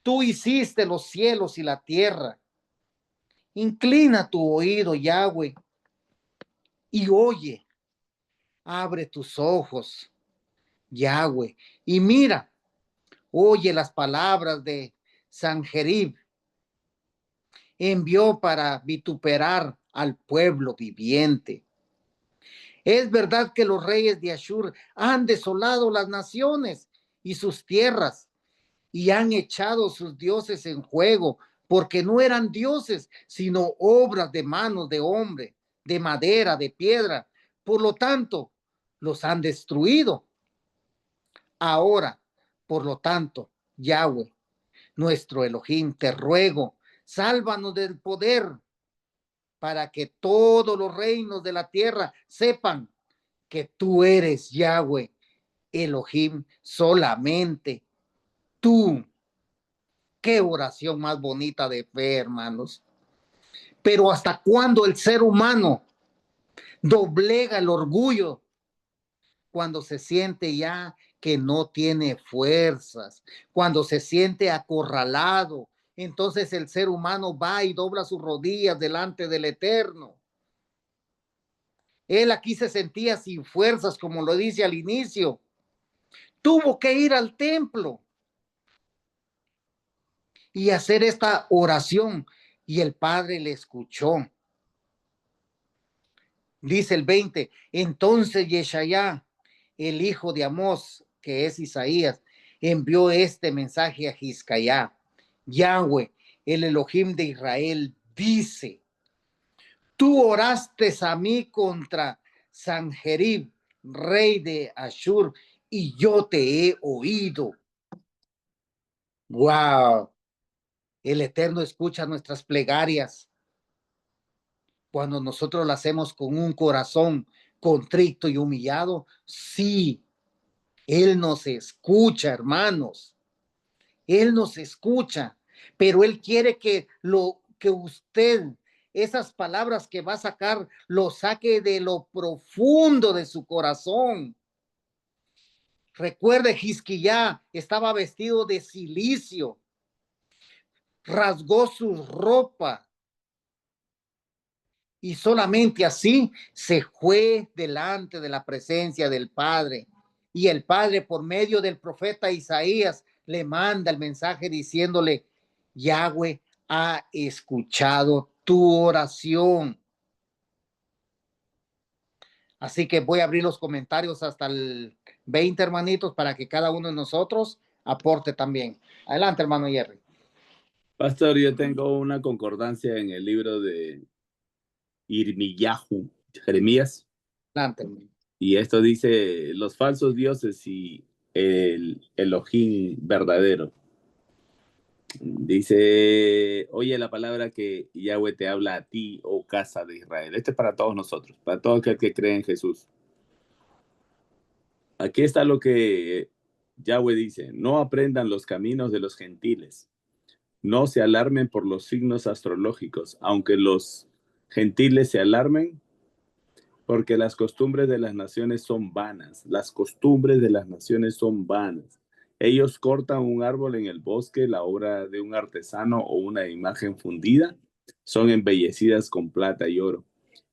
Tú hiciste los cielos y la tierra. Inclina tu oído, Yahweh, y oye. Abre tus ojos, Yahweh, y mira, oye las palabras de Sanjerib. Envió para vituperar al pueblo viviente. Es verdad que los reyes de Ashur han desolado las naciones y sus tierras y han echado sus dioses en juego, porque no eran dioses, sino obras de manos de hombre, de madera, de piedra. Por lo tanto, los han destruido. Ahora, por lo tanto, Yahweh, nuestro Elohim, te ruego, sálvanos del poder, para que todos los reinos de la tierra sepan que tú eres Yahweh, Elohim, solamente tú. Qué oración más bonita de fe, hermanos. Pero ¿hasta cuándo el ser humano doblega el orgullo? Cuando se siente ya que no tiene fuerzas, cuando se siente acorralado, entonces el ser humano va y dobla sus rodillas delante del Eterno. Él aquí se sentía sin fuerzas, como lo dice al inicio. Tuvo que ir al templo y hacer esta oración, y el Padre le escuchó. Dice el 20, entonces Yeshayá, el hijo de Amós, que es Isaías, envió este mensaje a Jiscayá. Yahweh, el Elohim de Israel, dice, tú oraste a mí contra Sanjerib, rey de Ashur, y yo te he oído. Wow. El Eterno escucha nuestras plegarias cuando nosotros las hacemos con un corazón contrito y humillado. Sí, Él nos escucha, hermanos. Él nos escucha, pero Él quiere que usted, esas palabras que va a sacar, lo saque de lo profundo de su corazón. Recuerde, Jisquiyá estaba vestido de cilicio, rasgó su ropa y solamente así se fue delante de la presencia del Padre. Y el Padre, por medio del profeta Isaías, le manda el mensaje diciéndole: Yahweh ha escuchado tu oración. Así que voy a abrir los comentarios hasta el 20, hermanitos, para que cada uno de nosotros aporte también. Adelante, hermano Jerry. Pastor, yo tengo una concordancia en el libro de Irmiyahu, Jeremías, Adelante. y esto dice: los falsos dioses y el Elohim verdadero. Dice: oye la palabra que Yahweh te habla a ti, oh casa de Israel. Este es para todos nosotros, para todo aquel que cree en Jesús. Aquí está lo que Yahweh dice: no aprendan los caminos de los gentiles, no se alarmen por los signos astrológicos, aunque los gentiles se alarmen, porque las costumbres de las naciones son vanas. Las costumbres de las naciones son vanas. Ellos cortan un árbol en el bosque, la obra de un artesano o una imagen fundida, son embellecidas con plata y oro.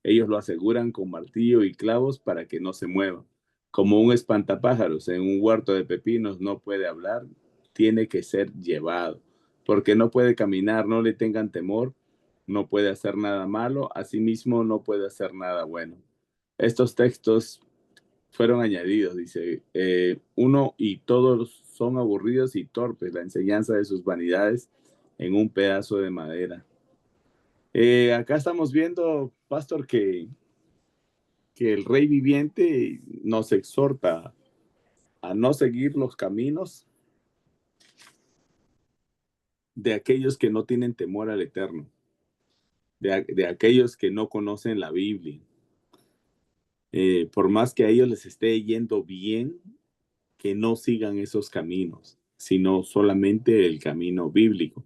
Ellos lo aseguran con martillo y clavos para que no se mueva. Como un espantapájaros en un huerto de pepinos no puede hablar, tiene que ser llevado, porque no puede caminar, no le tengan temor, no puede hacer nada malo, asimismo no puede hacer nada bueno. Estos textos fueron añadidos, dice, uno, y todos son aburridos y torpes, la enseñanza de sus vanidades en un pedazo de madera. Acá estamos viendo, pastor, que el rey viviente nos exhorta a no seguir los caminos de aquellos que no tienen temor al Eterno, de aquellos que no conocen la Biblia. Por más que a ellos les esté yendo bien, que no sigan esos caminos, sino solamente el camino bíblico,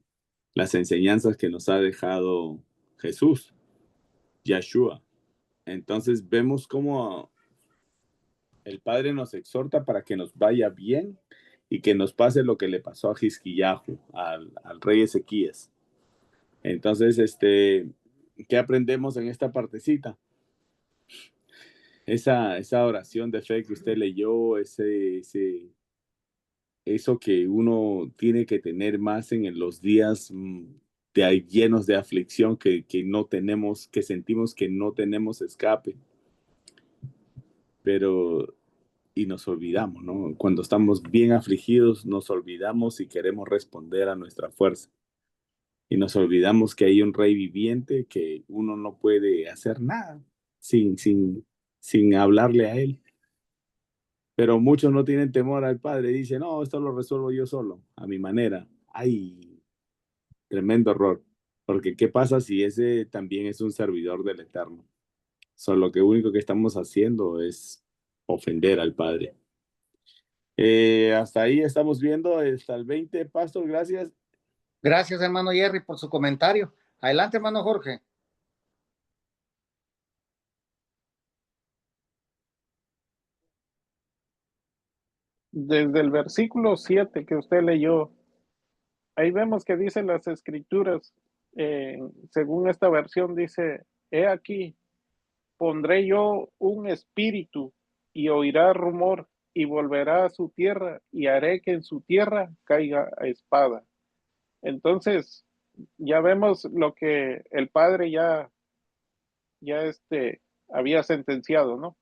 las enseñanzas que nos ha dejado Jesús, Yeshua. Entonces vemos cómo el Padre nos exhorta para que nos vaya bien y que nos pase lo que le pasó a Jisquillahu, al rey Ezequías. Entonces, ¿qué aprendemos en esta partecita? Esa oración de fe que usted leyó, eso que uno tiene que tener más en los días llenos de aflicción, que no tenemos, que sentimos que no tenemos escape, pero y nos olvidamos, ¿no? Cuando estamos bien afligidos, nos olvidamos y queremos responder a nuestra fuerza. Y nos olvidamos que hay un rey viviente que uno no puede hacer nada sin hablarle a él. Pero muchos no tienen temor al Padre. Dicen: no, esto lo resuelvo yo solo, a mi manera. Ay, tremendo error. Porque ¿qué pasa si ese también es un servidor del Eterno? Solo que lo único que estamos haciendo es ofender al Padre. Hasta ahí estamos viendo hasta el 20, Pastor, gracias. Gracias, hermano Jerry, por su comentario. Adelante, hermano Jorge. Desde el versículo 7 que usted leyó, ahí vemos que dice las escrituras, según esta versión dice: he aquí, pondré yo un espíritu y oirá rumor y volverá a su tierra y haré que en su tierra caiga a espada. Entonces, ya vemos lo que el Padre ya había sentenciado, ¿no?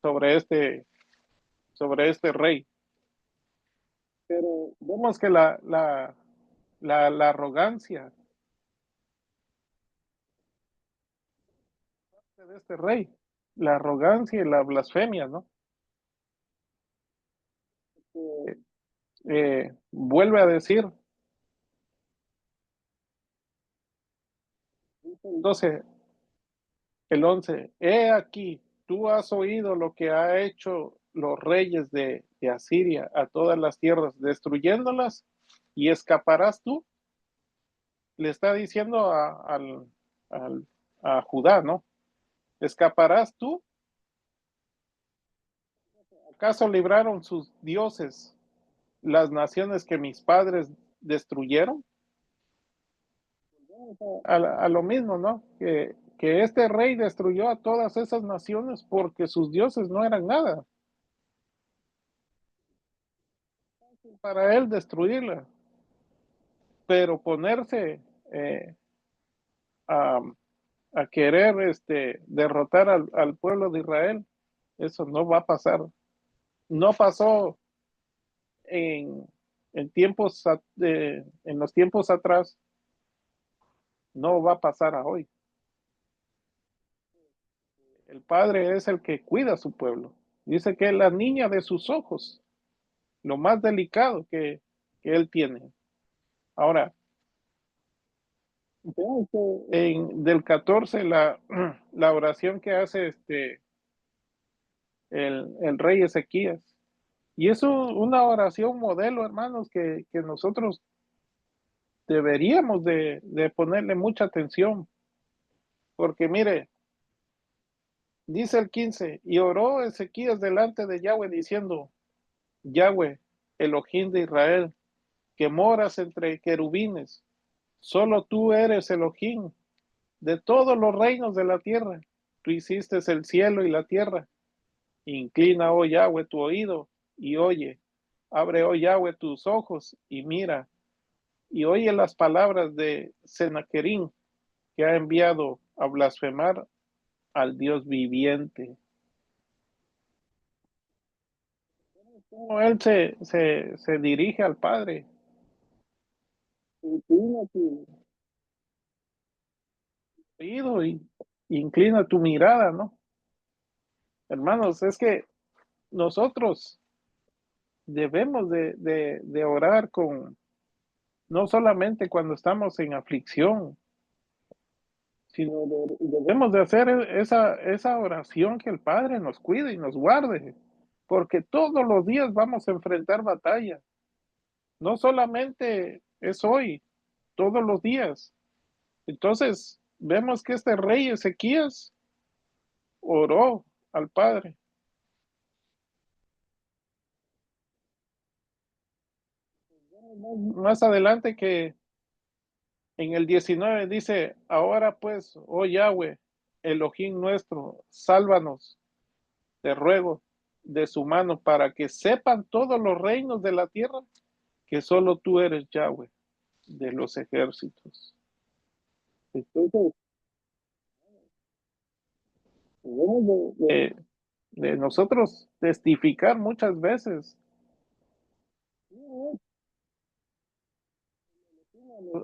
Sobre este rey. Pero vemos que la arrogancia de este rey, la arrogancia y la blasfemia, ¿no? vuelve a decir, 12, el 11, he aquí, tú has oído lo que ha hecho los reyes de Asiria a todas las tierras, destruyéndolas, y escaparás tú. Le está diciendo a Judá, ¿no? ¿Escaparás tú? ¿Acaso libraron sus dioses las naciones que mis padres destruyeron? A lo mismo, ¿no? Que este rey destruyó a todas esas naciones porque sus dioses no eran nada. Para él destruirla, pero ponerse a, a, querer derrotar al pueblo de Israel, eso no va a pasar. No pasó en, en los tiempos atrás, no va a pasar a hoy. El padre es el que cuida a su pueblo. Dice que es la niña de sus ojos, lo más delicado que él tiene. Ahora, del 14, la oración que hace el rey Ezequías. Y es una oración modelo, hermanos, que nosotros deberíamos de ponerle mucha atención. Porque mire, dice el 15, y oró Ezequías delante de Yahweh diciendo, Yahweh, Elohim de Israel, que moras entre querubines, solo tú eres Elohim de todos los reinos de la tierra. Tú hiciste el cielo y la tierra. Inclina, oh Yahweh, tu oído y oye. Abre, oh Yahweh, tus ojos y mira. Y oye las palabras de Sennacherib, que ha enviado a blasfemar al Dios viviente. Como él se dirige al Padre. Inclina tu oído y inclina tu mirada, ¿no? Hermanos, es que nosotros debemos de orar no solamente cuando estamos en aflicción, sino debemos de hacer esa oración que el Padre nos cuide y nos guarde, porque todos los días vamos a enfrentar batalla. No solamente es hoy, todos los días. Entonces, vemos que este rey Ezequías oró al Padre. Más adelante que en el 19 dice, ahora pues, oh Yahweh, Elohim nuestro, sálvanos, te ruego, de su mano, para que sepan todos los reinos de la tierra que solo tú eres Yahweh de los ejércitos. Entonces, debemos de nosotros testificar muchas veces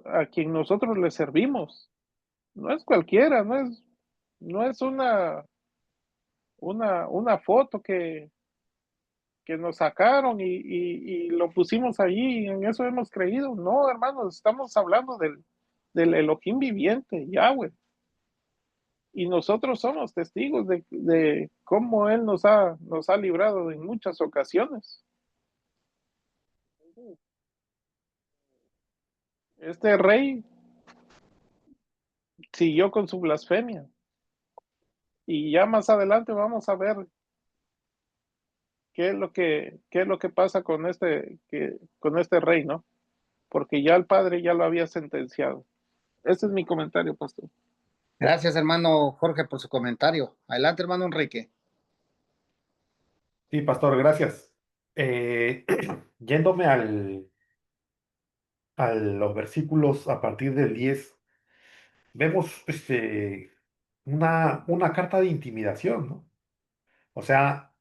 a quien nosotros le servimos. No es cualquiera, no es una foto que nos sacaron y lo pusimos allí y en eso hemos creído. No, hermanos, estamos hablando del Elohim viviente, Yahweh. Y nosotros somos testigos de cómo Él nos ha librado en muchas ocasiones. Este rey siguió con su blasfemia. Y ya más adelante vamos a ver qué es lo que pasa con este rey, ¿no? Porque ya el padre ya lo había sentenciado. Ese es mi comentario, pastor. Gracias, hermano Jorge, por su comentario. Adelante, hermano Enrique. Sí, pastor, gracias. Yéndome a los versículos a partir del 10, vemos una carta de intimidación, ¿no? O sea,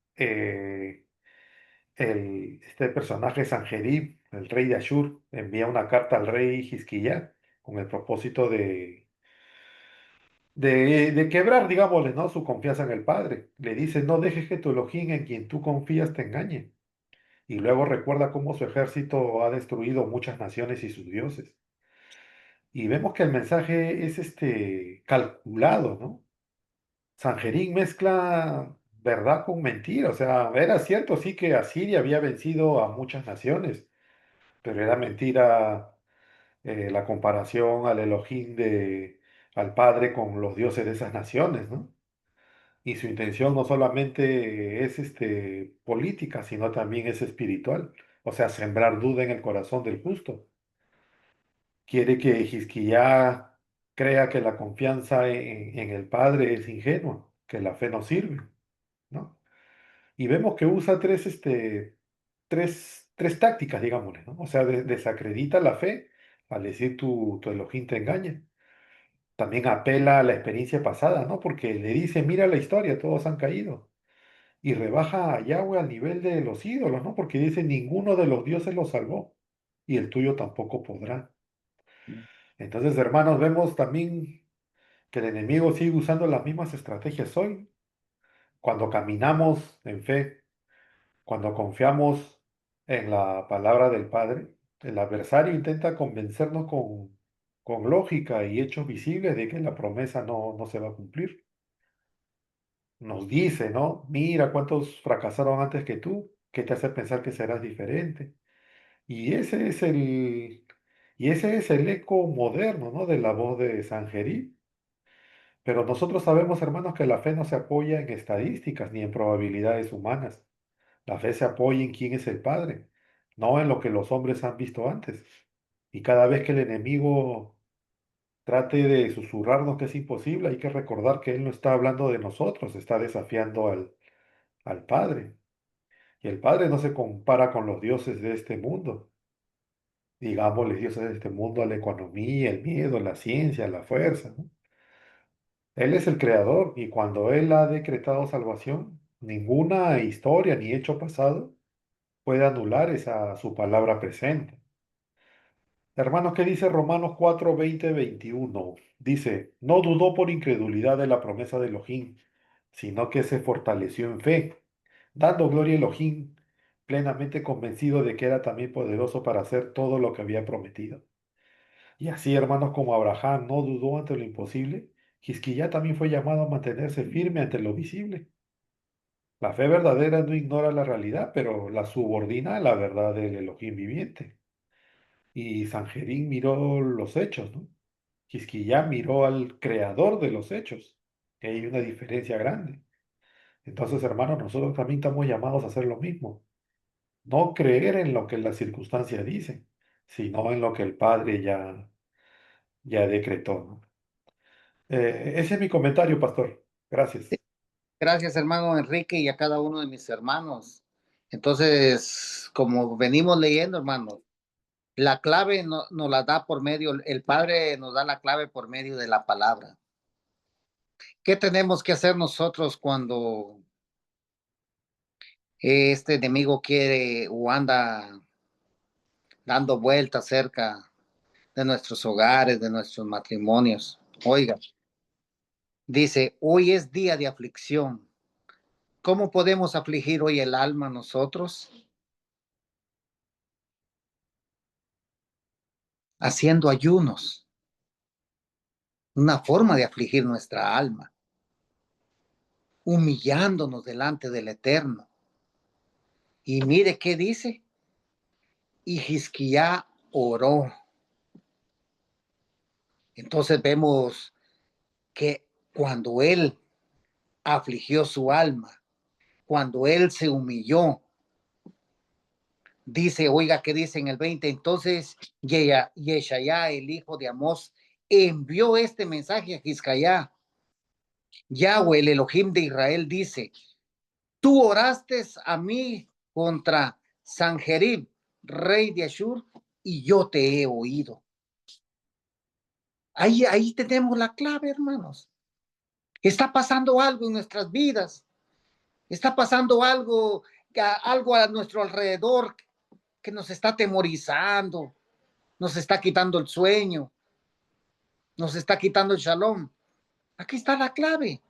este personaje Sanjerib, el rey de Ashur, envía una carta al rey Hizquiyá con el propósito de quebrar, digámosle, ¿no? Su confianza en el Padre. Le dice, no dejes que tu Elohim en quien tú confías te engañe y luego recuerda cómo su ejército ha destruido muchas naciones y sus dioses. Y vemos que el mensaje es calculado, ¿no? Sanjerín mezcla verdad con mentira. O sea, era cierto, sí, que Asiria había vencido a muchas naciones, pero era mentira la comparación al Elohim al Padre con los dioses de esas naciones, ¿no? Y su intención no solamente es política, sino también es espiritual. O sea, sembrar duda en el corazón del justo. Quiere que Hizquiyá crea que la confianza en el Padre es ingenua, que la fe no sirve, ¿no? Y vemos que usa tres tácticas, digámosle, ¿no? O sea, desacredita la fe al decir tu Elohim te engaña. También apela a la experiencia pasada, ¿no? Porque le dice, mira la historia, todos han caído. Y rebaja a Yahweh al nivel de los ídolos, ¿no? Porque dice, ninguno de los dioses los salvó y el tuyo tampoco podrá. Entonces, hermanos, vemos también que el enemigo sigue usando las mismas estrategias hoy. Cuando caminamos en fe, cuando confiamos en la palabra del Padre, el adversario intenta convencernos con lógica y hechos visibles de que la promesa no se va a cumplir. Nos dice, ¿no? Mira cuántos fracasaron antes que tú, ¿qué te hace pensar que serás diferente? Y ese es el eco moderno, ¿no? De la voz de Sanjerí. Pero nosotros sabemos, hermanos, que la fe no se apoya en estadísticas ni en probabilidades humanas. La fe se apoya en quién es el Padre, no en lo que los hombres han visto antes. Y cada vez que el enemigo trate de susurrarnos que es imposible, hay que recordar que Él no está hablando de nosotros, está desafiando al Padre. Y el Padre no se compara con los dioses de este mundo. Digámosle dioses de este mundo a la economía, el miedo, la ciencia, la fuerza, ¿no? Él es el creador y cuando Él ha decretado salvación, ninguna historia ni hecho pasado puede anular su palabra presente. Hermanos, ¿qué dice Romanos 4, 20, 21? Dice, no dudó por incredulidad de la promesa de Elohim, sino que se fortaleció en fe, dando gloria a Elohim, plenamente convencido de que era también poderoso para hacer todo lo que había prometido. Y así, hermanos, como Abraham no dudó ante lo imposible, Hizquiyá también fue llamado a mantenerse firme ante lo visible. La fe verdadera no ignora la realidad, pero la subordina a la verdad del Elohim viviente. Y Sanjerín miró los hechos, ¿no? Quisquiyá miró al creador de los hechos. Y hay una diferencia grande. Entonces, hermanos, nosotros también estamos llamados a hacer lo mismo. No creer en lo que las circunstancias dicen, sino en lo que el Padre ya decretó, ¿no? Ese es mi comentario, pastor. Gracias. Gracias, hermano Enrique, y a cada uno de mis hermanos. Entonces, como venimos leyendo, hermano, la clave nos la da por medio, el Padre nos da la clave por medio de la palabra. ¿Qué tenemos que hacer nosotros cuando este enemigo quiere o anda dando vueltas cerca de nuestros hogares, de nuestros matrimonios? Oiga, dice, hoy es día de aflicción. ¿Cómo podemos afligir hoy el alma nosotros? Haciendo ayunos, una forma de afligir nuestra alma, humillándonos delante del Eterno. Y mire qué dice, y Hizquiyá oró. Entonces vemos que cuando él afligió su alma, cuando él se humilló, dice, oiga, ¿qué dice en el 20? Entonces Yeshaya, el hijo de Amós, envió este mensaje a Hizquiyá. Yahweh, el Elohim de Israel, dice, tú oraste a mí contra Sanjerib, rey de Ashur, y yo te he oído. Ahí tenemos la clave, hermanos. Está pasando algo en nuestras vidas. Está pasando algo a nuestro alrededor que nos está atemorizando, nos está quitando el sueño, nos está quitando el shalom. Aquí está la clave.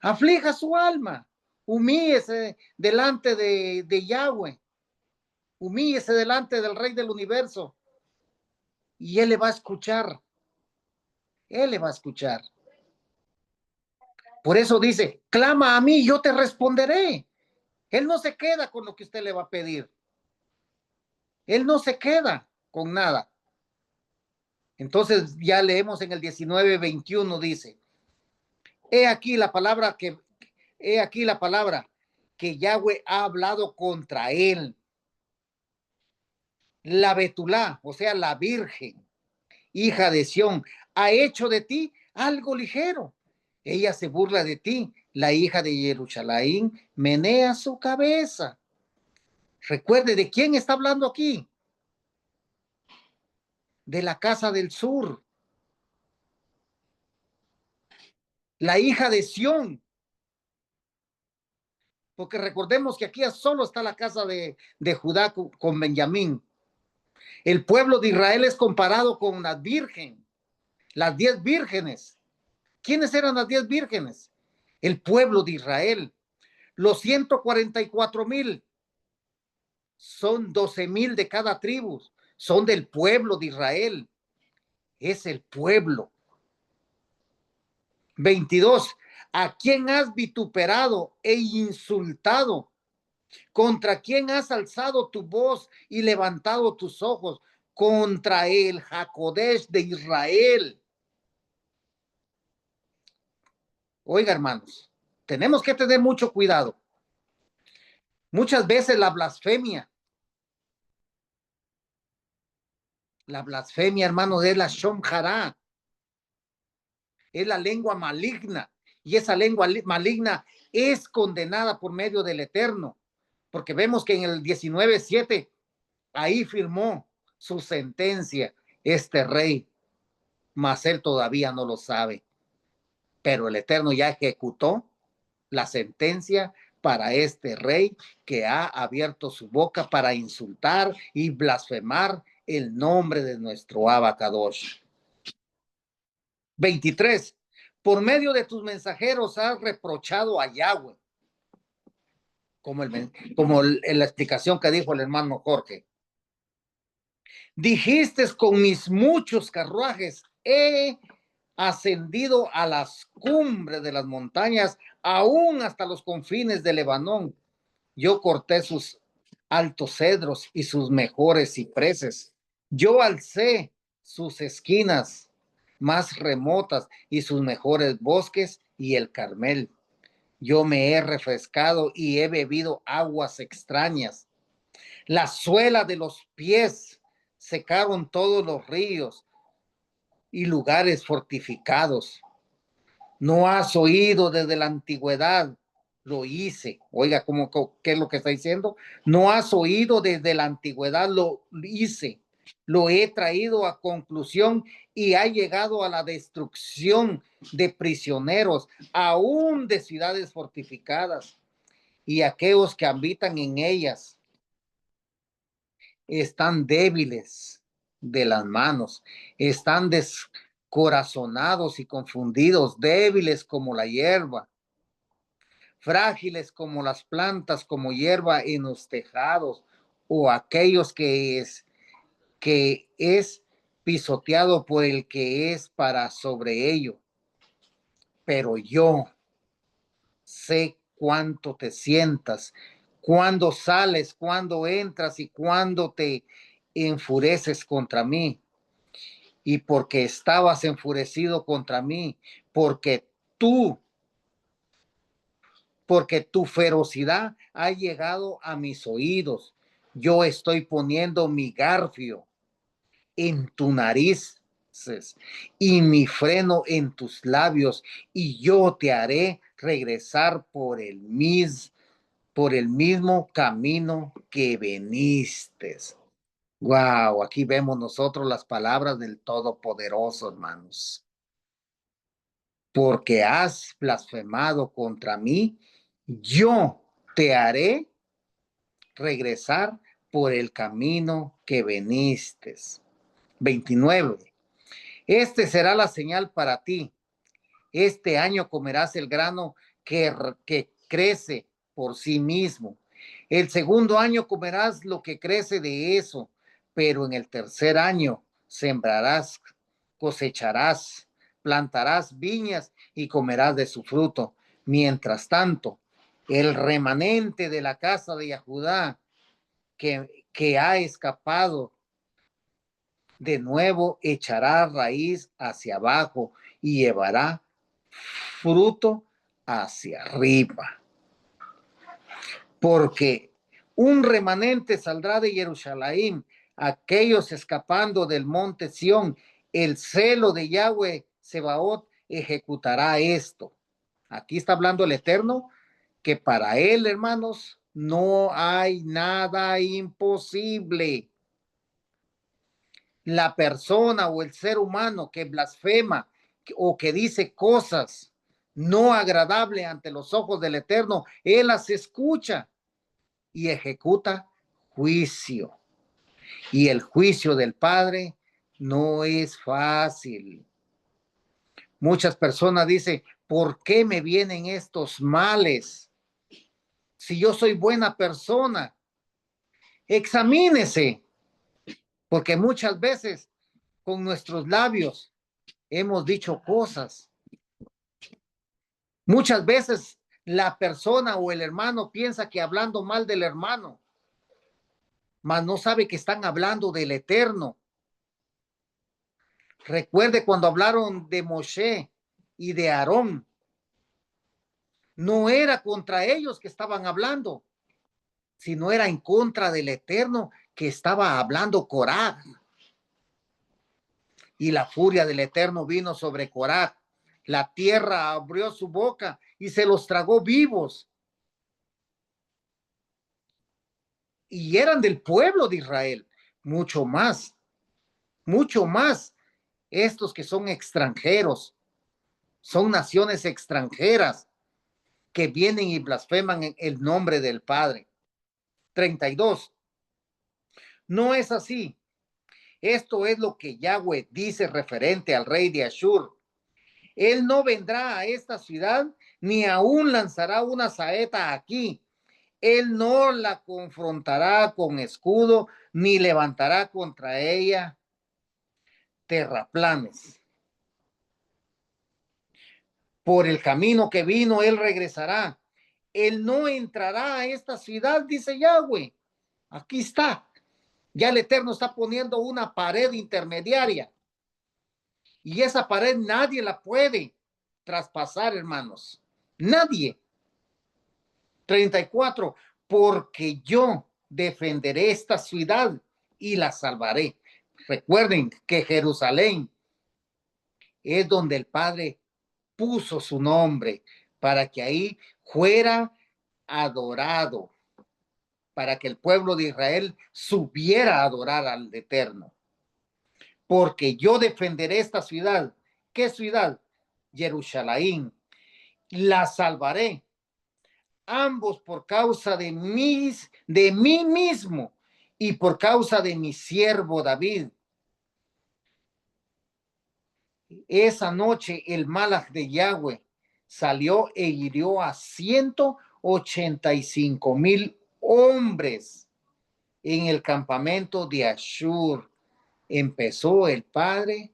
Aflija su alma, humíese delante de Yahweh Humíllese delante del Rey del universo y Él le va a escuchar. Él le va a escuchar. Por eso dice, clama a mí, yo te responderé. Él no se queda con lo que usted le va a pedir. Él no se queda con nada. Entonces ya leemos en el 19:21 dice, he aquí la palabra que Yahweh ha hablado contra él. La Betulá, o sea, la Virgen, hija de Sión, ha hecho de ti algo ligero. Ella se burla de ti. La hija de Jerusalén menea su cabeza. Recuerde, ¿de quién está hablando aquí? De la casa del sur. La hija de Sión. Porque recordemos que aquí solo está la casa de Judá con Benjamín. El pueblo de Israel es comparado con la virgen, las 10 vírgenes. ¿Quiénes eran las 10 vírgenes? El pueblo de Israel. Los 144,000 son 12,000 de cada tribu, son del pueblo de Israel. Es el pueblo. 22. ¿A quién has vituperado e insultado? ¿Contra quién has alzado tu voz y levantado tus ojos? Contra el Jacodesh de Israel. Oiga, hermanos, tenemos que tener mucho cuidado. Muchas veces la blasfemia, hermanos, es la Shomhará, es la lengua maligna, y esa lengua maligna es condenada por medio del Eterno, porque vemos que en el 19:7 ahí firmó su sentencia este rey, mas él todavía no lo sabe, pero el Eterno ya ejecutó la sentencia para este rey que ha abierto su boca para insultar y blasfemar el nombre de nuestro Abacadosh. 23. Por medio de tus mensajeros has reprochado a Yahweh, como en la explicación que dijo el hermano Jorge. Dijiste, con mis muchos carruajes he ascendido a las cumbres de las montañas, aún hasta los confines de Lebanón. Yo corté sus altos cedros y sus mejores cipreses. Yo alcé sus esquinas más remotas y sus mejores bosques y el Carmel. Yo me he refrescado y he bebido aguas extrañas. La suela de los pies secaron todos los ríos y lugares fortificados. No has oído desde la antigüedad, lo hice. Oiga, ¿qué es lo que está diciendo? No has oído desde la antigüedad, lo hice. Lo he traído a conclusión y ha llegado a la destrucción de prisioneros, aún de ciudades fortificadas, y aquellos que habitan en ellas están débiles de las manos, están descorazonados y confundidos, débiles como la hierba, frágiles como las plantas, como hierba en los tejados, o aquellos que es pisoteado por el que es para sobre ello. Pero yo sé cuánto te sientas, cuando sales, cuando entras y cuando te enfureces contra mí. Y porque estabas enfurecido contra mí, porque tu ferocidad ha llegado a mis oídos. Yo estoy poniendo mi garfio en tu nariz y mi freno en tus labios, y yo te haré regresar por el mismo camino que veniste. Wow, aquí vemos nosotros las palabras del Todopoderoso, hermanos. Porque has blasfemado contra mí, yo te haré regresar por el camino que veniste. 29. Este será la señal para ti. Este año comerás el grano que crece por sí mismo. El segundo año comerás lo que crece de eso, pero en el tercer año sembrarás, cosecharás, plantarás viñas y comerás de su fruto. Mientras tanto, el remanente de la casa de Judá que ha escapado de nuevo echará raíz hacia abajo y llevará fruto hacia arriba. Porque un remanente saldrá de Jerusalén, aquellos escapando del monte Sión. El celo de Yahweh Sebaot ejecutará esto. Aquí está hablando el Eterno, que para él, hermanos, no hay nada imposible. La persona o el ser humano que blasfema o que dice cosas no agradables ante los ojos del Eterno, él las escucha y ejecuta juicio. Y el juicio del Padre no es fácil. Muchas personas dicen, ¿por qué me vienen estos males? Si yo soy buena persona, examínese, porque muchas veces con nuestros labios hemos dicho cosas. Muchas veces la persona o el hermano piensa que hablando mal del hermano, mas no sabe que están hablando del Eterno. Recuerde cuando hablaron de Moshe y de Aarón, no era contra ellos que estaban hablando, sino era en contra del Eterno que estaba hablando Corá. Y la furia del Eterno vino sobre Corá. La tierra abrió su boca y se los tragó vivos. Y eran del pueblo de Israel, mucho más estos que son extranjeros, son naciones extranjeras que vienen y blasfeman en el nombre del Padre. 32. No es así. Esto es lo que Yahweh dice referente al rey de Ashur. Él no vendrá a esta ciudad, ni aún lanzará una saeta aquí. Él no la confrontará con escudo, ni levantará contra ella terraplanes. Por el camino que vino, él regresará. Él no entrará a esta ciudad, dice Yahweh. Aquí está. Ya el Eterno está poniendo una pared intermediaria. Y esa pared nadie la puede traspasar, hermanos. Nadie. 34. Porque yo defenderé esta ciudad y la salvaré. Recuerden que Jerusalén es donde el Padre puso su nombre para que ahí fuera adorado, para que el pueblo de Israel subiera a adorar al Eterno. Porque yo defenderé esta ciudad. ¿Qué ciudad? Jerusalén. La salvaré. Ambos por causa de mí mismo y por causa de mi siervo David. Esa noche el Malach de Yahweh salió e hirió a 185,000 hombres en el campamento de Ashur. Empezó el Padre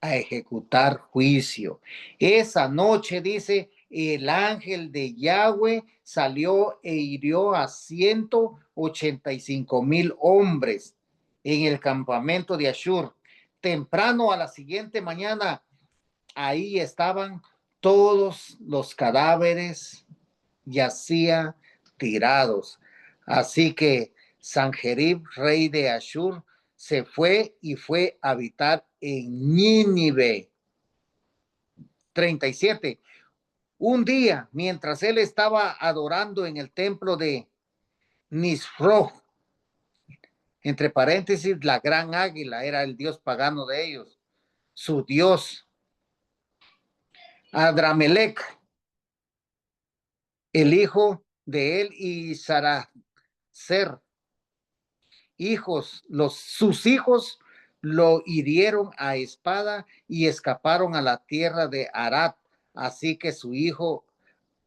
a ejecutar juicio. Esa noche, dice, el ángel de Yahweh salió e hirió a 185,000 hombres en el campamento de Ashur. Temprano a la siguiente mañana, ahí estaban todos los cadáveres, yacían tirados. Así que Sanjerib, rey de Ashur, se fue y fue a habitar en Nínive. 37. Un día, mientras él estaba adorando en el templo de Nisroch, entre paréntesis, la gran águila era el dios pagano de ellos, su dios Adramelech, el hijo de él y Saracer, sus hijos lo hirieron a espada y escaparon a la tierra de Arad. Así que su hijo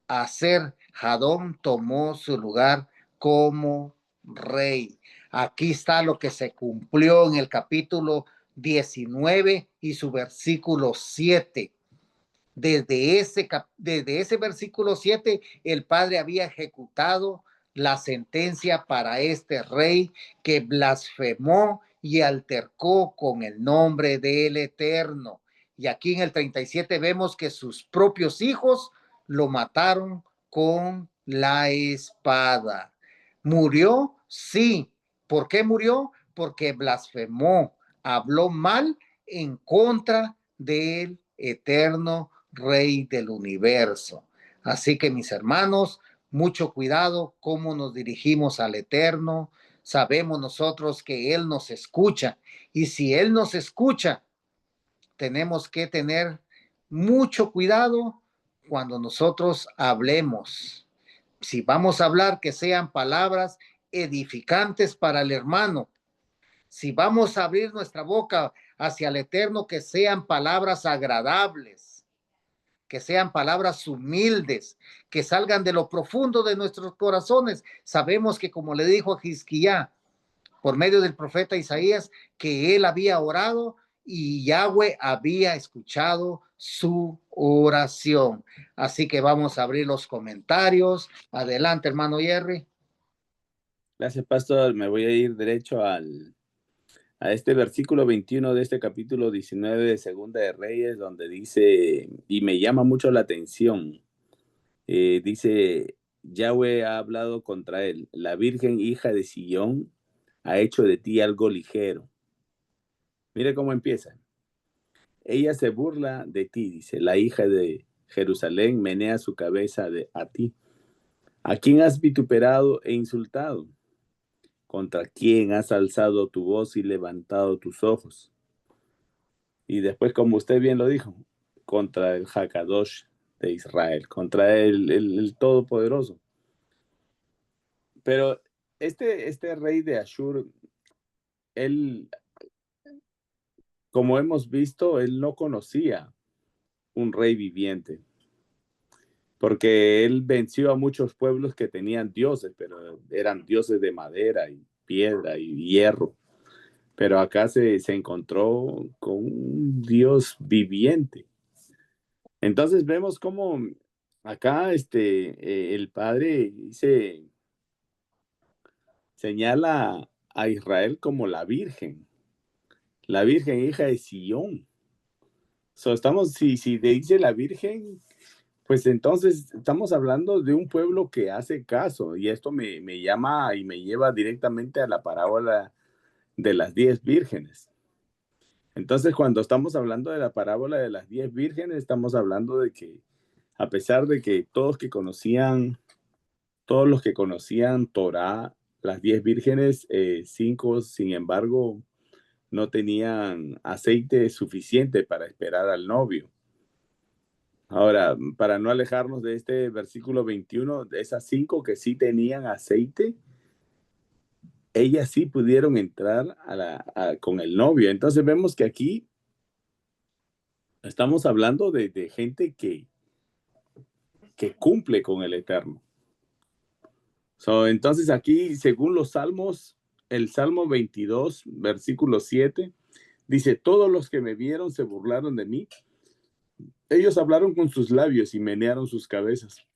Aser Hadón tomó su lugar como rey. Aquí está lo que se cumplió en el capítulo 19 y su versículo 7. Desde ese versículo 7, el Padre había ejecutado la sentencia para este rey que blasfemó y altercó con el nombre del Eterno. Y aquí en el 37 vemos que sus propios hijos lo mataron con la espada. ¿Murió? Sí. ¿Por qué murió? Porque blasfemó, habló mal en contra del Eterno Rey del universo. Así que, mis hermanos, mucho cuidado cómo nos dirigimos al Eterno. Sabemos nosotros que Él nos escucha, y si Él nos escucha, tenemos que tener mucho cuidado cuando nosotros hablemos. Si vamos a hablar, que sean palabras edificantes para el hermano. Si vamos a abrir nuestra boca hacia el Eterno, que sean palabras agradables, que sean palabras humildes, que salgan de lo profundo de nuestros corazones. Sabemos que, como le dijo a Hizquía por medio del profeta Isaías, que él había orado y Yahweh había escuchado su oración. Así que vamos a abrir los comentarios. Adelante, hermano Jerry. Gracias, pastor. Me voy a ir derecho a este versículo 21 de este capítulo 19 de Segunda de Reyes, donde dice, y me llama mucho la atención, dice, Yahweh ha hablado contra él, la Virgen hija de Sión ha hecho de ti algo ligero. Mire cómo empieza. Ella se burla de ti, dice, la hija de Jerusalén menea su cabeza a ti. ¿A quién has vituperado e insultado? ¿Contra quién has alzado tu voz y levantado tus ojos? Y después, como usted bien lo dijo, contra el Hakadosh de Israel, contra el Todopoderoso. Pero este rey de Ashur, él, como hemos visto, él no conocía un rey viviente, porque él venció a muchos pueblos que tenían dioses, pero eran dioses de madera y piedra y hierro. Pero acá se encontró con un Dios viviente. Entonces vemos cómo acá el Padre señala a Israel como la Virgen hija de Sión. Si dice la Virgen, pues entonces estamos hablando de un pueblo que hace caso, y esto me llama y me lleva directamente a la parábola de las 10 vírgenes. Entonces, cuando estamos hablando de la parábola de las 10 vírgenes, estamos hablando de que, a pesar de que todos los que conocían Torá, las 10 vírgenes, 5, sin embargo, no tenían aceite suficiente para esperar al novio. Ahora, para no alejarnos de este versículo 21, de esas 5 que sí tenían aceite, ellas sí pudieron entrar con el novio. Entonces vemos que aquí estamos hablando de gente que cumple con el Eterno. Entonces aquí, según los salmos, el Salmo 22, versículo 7, dice, todos los que me vieron se burlaron de mí. Ellos hablaron con sus labios y menearon sus cabezas.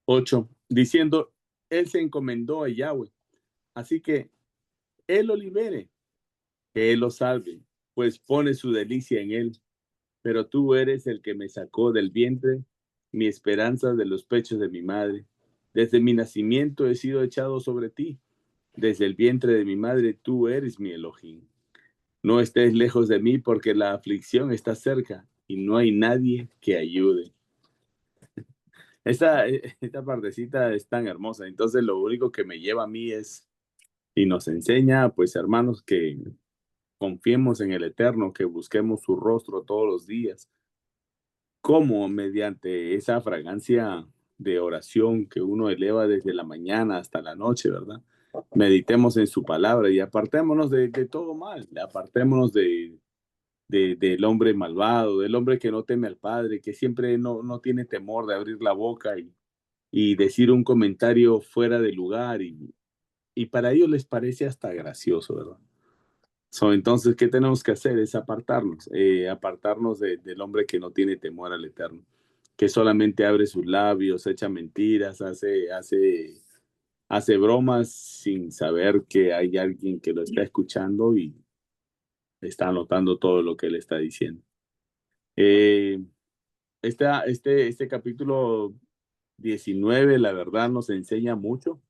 8, diciendo, él se encomendó a Yahweh, así que él lo libere, que él lo salve, pues pone su delicia en él. Pero tú eres el que me sacó del vientre, mi esperanza de los pechos de mi madre. Desde mi nacimiento he sido echado sobre ti. Desde el vientre de mi madre tú eres mi Elohim. No estés lejos de mí porque la aflicción está cerca y no hay nadie que ayude. Esta partecita es tan hermosa. Entonces lo único que me lleva a mí es, y nos enseña, pues hermanos, que confiemos en el Eterno, que busquemos su rostro todos los días. Como mediante esa fragancia de oración que uno eleva desde la mañana hasta la noche, ¿verdad? Meditemos en su palabra y apartémonos de todo mal, apartémonos del hombre malvado, del hombre que no teme al Padre, que siempre no tiene temor de abrir la boca y decir un comentario fuera de lugar y para ellos les parece hasta gracioso, ¿verdad? Entonces, ¿qué tenemos que hacer? Es apartarnos del hombre que no tiene temor al Eterno, que solamente abre sus labios, echa mentiras, hace bromas sin saber que hay alguien que lo está escuchando y está anotando todo lo que él está diciendo. Eh, este capítulo 19, la verdad, nos enseña mucho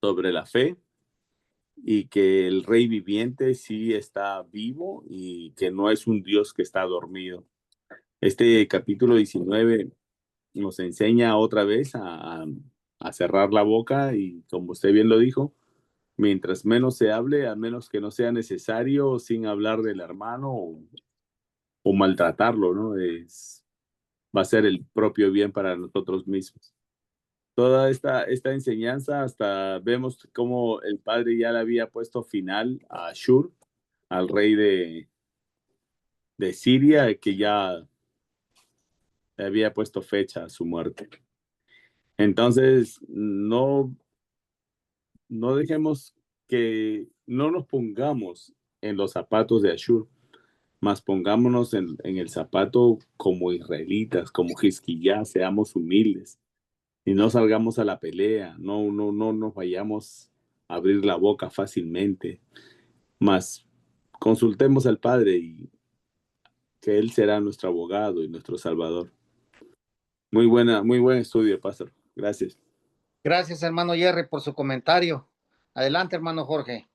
sobre la fe y que el rey viviente sí está vivo y que no es un Dios que está dormido. Este capítulo 19 nos enseña otra vez a cerrar la boca y, como usted bien lo dijo, mientras menos se hable, a menos que no sea necesario, sin hablar del hermano o maltratarlo, ¿no? Va a ser el propio bien para nosotros mismos. Toda esta enseñanza, hasta vemos cómo el padre ya le había puesto final a Ashur, al rey de Siria, que ya le había puesto fecha a su muerte. Entonces, no dejemos que no nos pongamos en los zapatos de Ashur, mas pongámonos en el zapato como israelitas, como Jisquiyá, seamos humildes y no salgamos a la pelea, no nos vayamos a abrir la boca fácilmente, mas consultemos al Padre y que Él será nuestro abogado y nuestro Salvador. Muy buen estudio, Pastor. Gracias. Gracias, hermano Jerry, por su comentario. Adelante, hermano Jorge.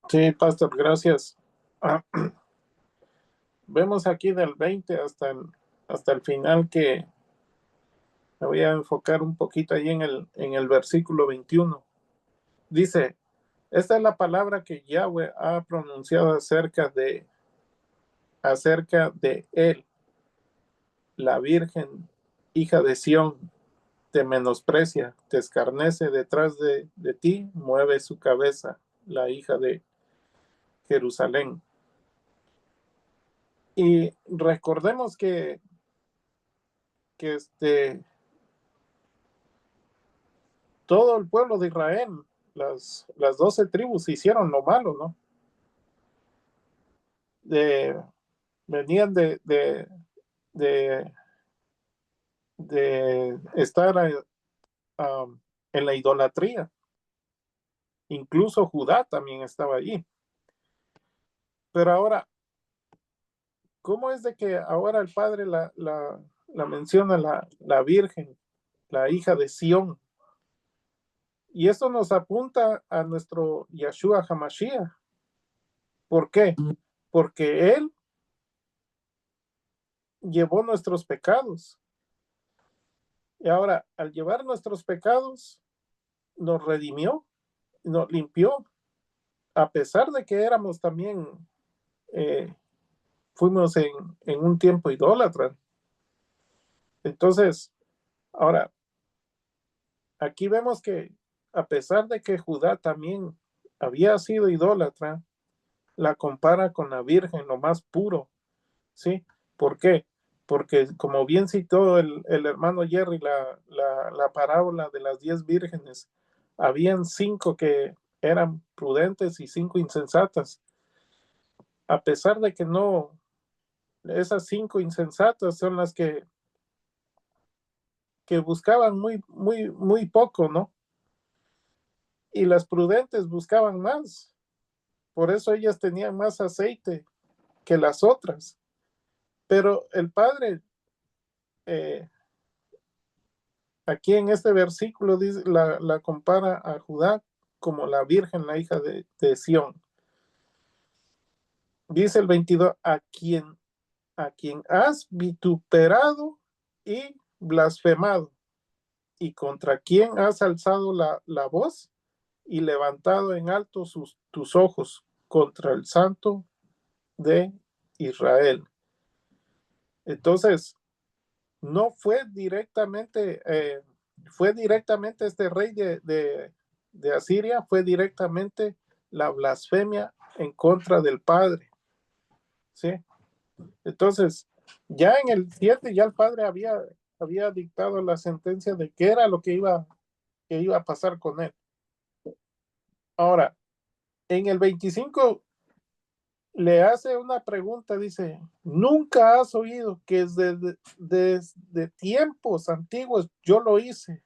Sí, Pastor, gracias. Vemos aquí del 20 hasta el final que me voy a enfocar un poquito ahí en el versículo 21. Dice, esta es la palabra que Yahweh ha pronunciado acerca de él, la Virgen, hija de Sión, te menosprecia, te escarnece detrás de ti, mueve su cabeza, la hija de Jerusalén. Y recordemos que todo el pueblo de Israel, las 12 tribus hicieron lo malo, ¿no? Venían de estar en la idolatría. Incluso Judá también estaba allí. Pero ahora, ¿cómo es de que ahora el Padre la menciona la Virgen, la hija de Sión? Y esto nos apunta a nuestro Yeshua HaMashiach. ¿Por qué? Porque Él llevó nuestros pecados. Y ahora, al llevar nuestros pecados, nos redimió, nos limpió, a pesar de que éramos también, fuimos en un tiempo idólatras. Entonces, ahora, aquí vemos que a pesar de que Judá también había sido idólatra, la compara con la Virgen, lo más puro, ¿sí? ¿Por qué? Porque como bien citó el hermano Jerry la parábola de las 10 vírgenes, habían 5 que eran prudentes y 5 insensatas. A pesar de que no, esas 5 insensatas son las que buscaban muy poco, ¿no? Y las prudentes buscaban más. Por eso ellas tenían más aceite que las otras. Pero el Padre, aquí en este versículo dice, la compara a Judá como la Virgen, la hija de Sión. Dice el 22, a quien has vituperado y blasfemado, y contra quien has alzado la voz y levantado en alto tus ojos contra el Santo de Israel. Entonces, no fue directamente este rey de Asiria, fue directamente la blasfemia en contra del Padre, ¿sí? Entonces, Ya en el 7 ya el padre había dictado la sentencia de qué era lo que iba a pasar con él. Ahora, en el 25 le hace una pregunta, dice, ¿nunca has oído que desde tiempos antiguos yo lo hice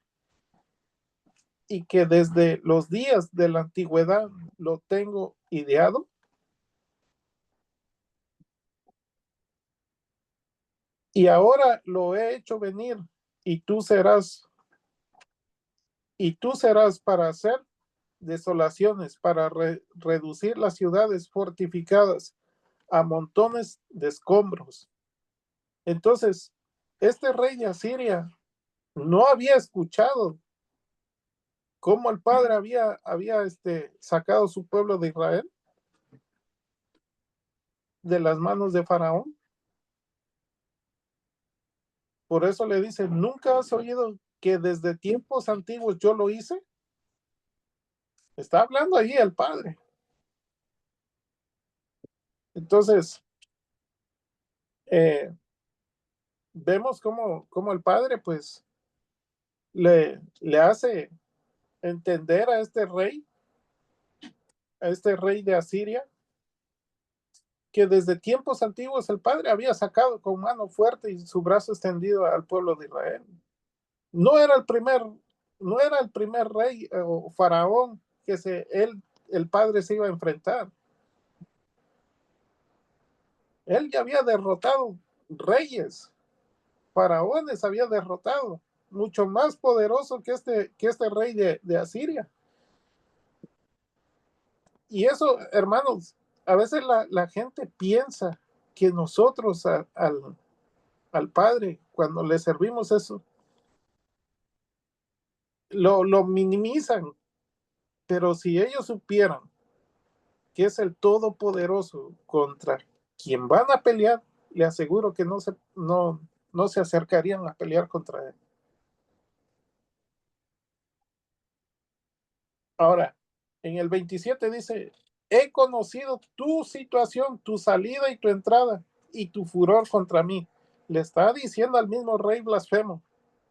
y que desde los días de la antigüedad lo tengo ideado? Y ahora lo he hecho venir y tú serás para hacer desolaciones, para reducir las ciudades fortificadas a montones de escombros. Entonces, este rey de Asiria no había escuchado cómo el padre había sacado su pueblo de Israel de las manos de Faraón. Por eso le dice, ¿nunca has oído que desde tiempos antiguos yo lo hice? Está hablando allí el padre. Entonces, vemos cómo el padre pues le hace entender a este rey de Asiria, que desde tiempos antiguos el padre había sacado con mano fuerte y su brazo extendido al pueblo de Israel. No era el primer rey o faraón que el padre se iba a enfrentar. Él ya había derrotado reyes, faraones había derrotado, mucho más poderoso que este rey de Asiria. Y eso, hermanos, a veces la gente piensa que nosotros al Padre, cuando le servimos eso, lo minimizan, pero si ellos supieran que es el Todopoderoso contra quien van a pelear, le aseguro que no se acercarían a pelear contra él. Ahora, en el 27 dice, he conocido tu situación, tu salida y tu entrada, y tu furor contra mí. Le está diciendo al mismo rey blasfemo,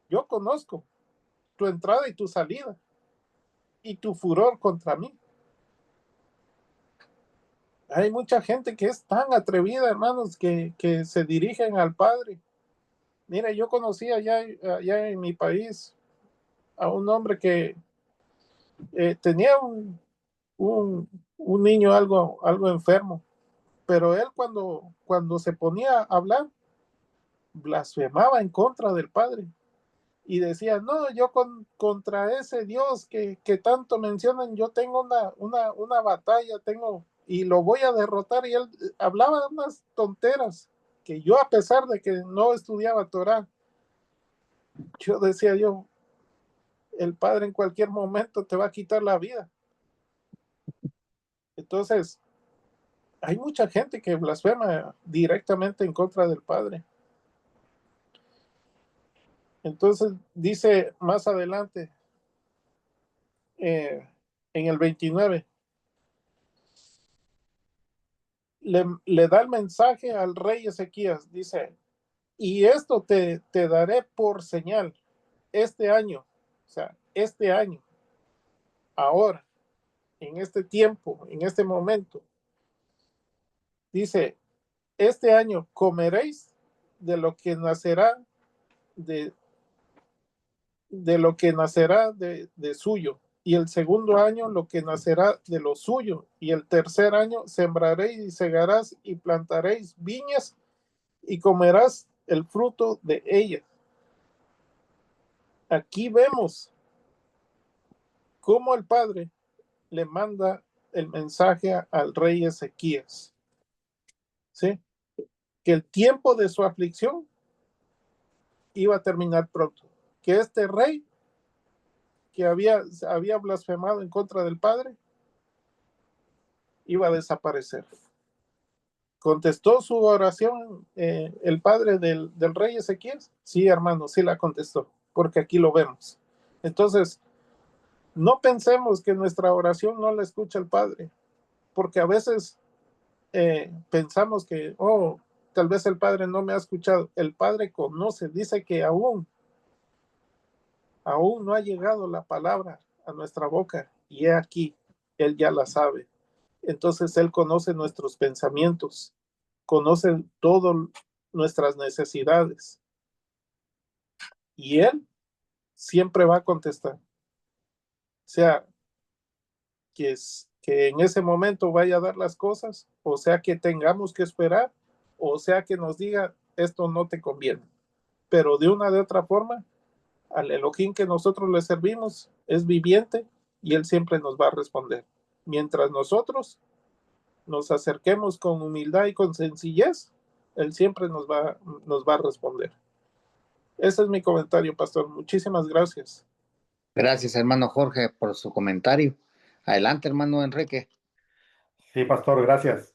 yo conozco tu entrada y tu salida, y tu furor contra mí. Hay mucha gente que es tan atrevida, hermanos, que se dirigen al Padre. Mira, yo conocí allá en mi país a un hombre que tenía un niño algo enfermo, pero él cuando se ponía a hablar, blasfemaba en contra del Padre y decía, no, yo contra ese Dios que tanto mencionan, yo tengo una batalla, y lo voy a derrotar, y él hablaba unas tonteras que yo, a pesar de que no estudiaba Torah, yo decía el Padre en cualquier momento te va a quitar la vida. Entonces, hay mucha gente que blasfema directamente en contra del Padre. Entonces, dice más adelante, en el 29, le da el mensaje al rey Ezequías, dice, y esto te daré por señal este año, o sea, este año, ahora, en este tiempo, en este momento, dice, este año comeréis de lo que nacerá de lo que nacerá de suyo, y el segundo año lo que nacerá de lo suyo, y el tercer año sembraréis y segarás y plantaréis viñas y comerás el fruto de ellas. Aquí vemos cómo el Padre le manda el mensaje al rey Ezequías, ¿sí? Que el tiempo de su aflicción iba a terminar pronto, que este rey que había blasfemado en contra del Padre iba a desaparecer. ¿Contestó su oración el padre del rey Ezequías? Sí, hermano, sí la contestó, porque aquí lo vemos. Entonces, no pensemos que nuestra oración no la escucha el Padre, porque a veces pensamos que, tal vez el Padre no me ha escuchado. El Padre conoce, dice que aún no ha llegado la palabra a nuestra boca y he aquí, Él ya la sabe. Entonces Él conoce nuestros pensamientos, conoce todas nuestras necesidades y Él siempre va a contestar. O sea, que en ese momento vaya a dar las cosas, o sea que tengamos que esperar, o sea que nos diga, esto no te conviene. Pero de una de otra forma, al Elohim que nosotros le servimos es viviente y Él siempre nos va a responder. Mientras nosotros nos acerquemos con humildad y con sencillez, Él siempre nos va a responder. Ese es mi comentario, pastor. Muchísimas gracias. Gracias, hermano Jorge, por su comentario. Adelante, hermano Enrique. Sí, pastor, gracias.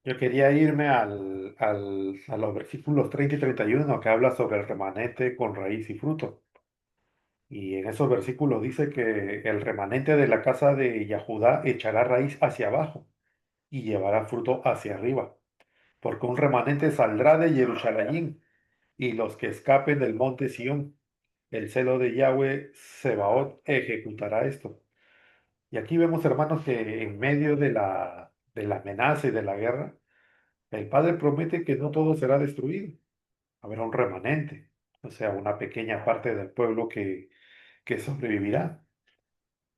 Yo quería irme a los versículos 30 y 31 que habla sobre el remanente con raíz y fruto. Y en esos versículos dice que el remanente de la casa de Yahudá echará raíz hacia abajo y llevará fruto hacia arriba, porque un remanente saldrá de Jerusalén y los que escapen del monte Sión, el celo de Yahweh Sebaot ejecutará esto. Y aquí vemos, hermanos, que en medio de la amenaza y de la guerra, el Padre promete que no todo será destruido. Habrá un remanente, o sea, una pequeña parte del pueblo que sobrevivirá.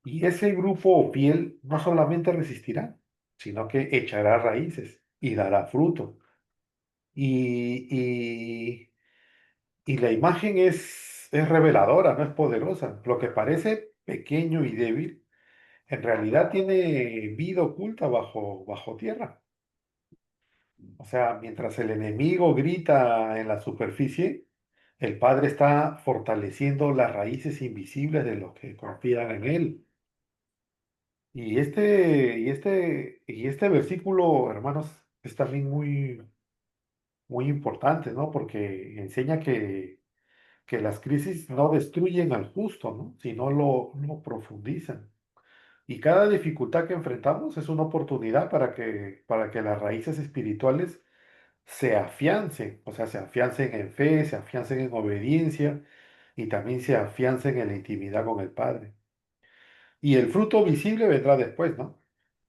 Y ese grupo fiel no solamente resistirá, sino que echará raíces y dará fruto. Y, y, y la imagen es reveladora, no es poderosa. Lo que parece pequeño y débil, en realidad tiene vida oculta bajo tierra. O sea, mientras el enemigo grita en la superficie, el Padre está fortaleciendo las raíces invisibles de los que confían en Él. Y este versículo, hermanos, es también muy, muy importante, ¿no? Porque enseña que las crisis no destruyen al justo, ¿no? Sino lo profundizan. Y cada dificultad que enfrentamos es una oportunidad para que las raíces espirituales se afiancen, o sea, se afiancen en fe, se afiancen en obediencia y también se afiancen en la intimidad con el Padre. Y el fruto visible vendrá después, ¿no?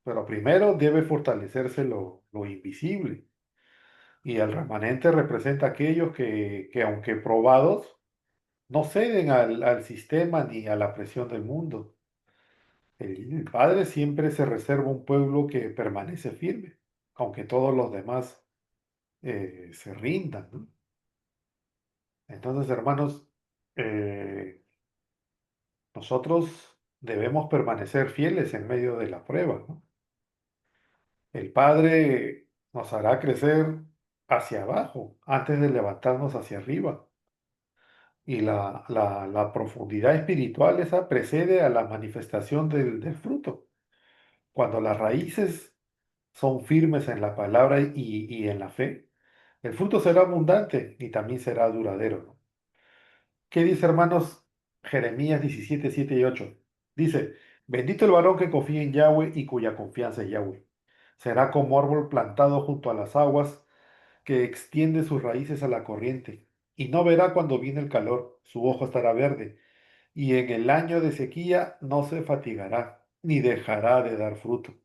Pero primero debe fortalecerse lo invisible. Y el remanente representa a aquellos que aunque probados, no ceden al sistema ni a la presión del mundo. El Padre siempre se reserva un pueblo que permanece firme, aunque todos los demás se rindan, ¿no? Entonces, hermanos, eh, nosotros debemos permanecer fieles en medio de la prueba, ¿no? El Padre nos hará crecer hacia abajo antes de levantarnos hacia arriba. Y la profundidad espiritual esa precede a la manifestación del fruto. Cuando las raíces son firmes en la palabra y en la fe, el fruto será abundante y también será duradero, ¿no? ¿Qué dice, hermanos? Jeremías 17, 7 y 8. Dice, bendito el varón que confía en Yahweh y cuya confianza es Yahweh. Será como árbol plantado junto a las aguas que extiende sus raíces a la corriente, y no verá cuando viene el calor, su ojo estará verde, y en el año de sequía no se fatigará, ni dejará de dar fruto.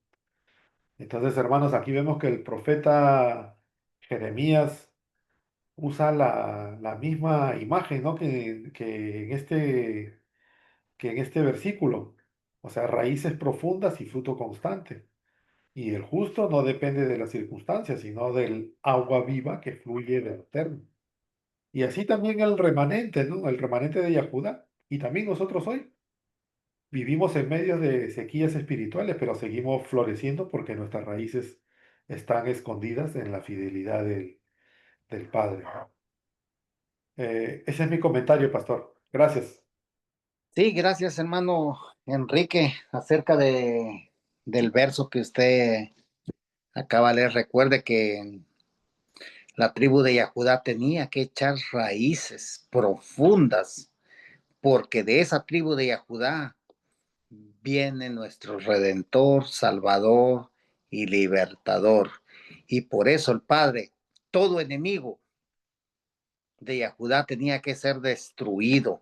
Entonces, hermanos, aquí vemos que el profeta Jeremías usa la misma imagen, ¿no? que en este versículo, o sea, raíces profundas y fruto constante. Y el justo no depende de las circunstancias, sino del agua viva que fluye del eterno. Y así también el remanente, ¿no? El remanente de Yahudá. Y también nosotros hoy vivimos en medio de sequías espirituales, pero seguimos floreciendo porque nuestras raíces están escondidas en la fidelidad del Padre. Ese es mi comentario, pastor. Gracias. Sí, gracias, hermano Enrique, acerca del verso que usted acaba de leer. Recuerde que la tribu de Judá tenía que echar raíces profundas, porque de esa tribu de Judá viene nuestro Redentor, Salvador y Libertador. Y por eso el Padre todo enemigo de Yahudá tenía que ser destruido,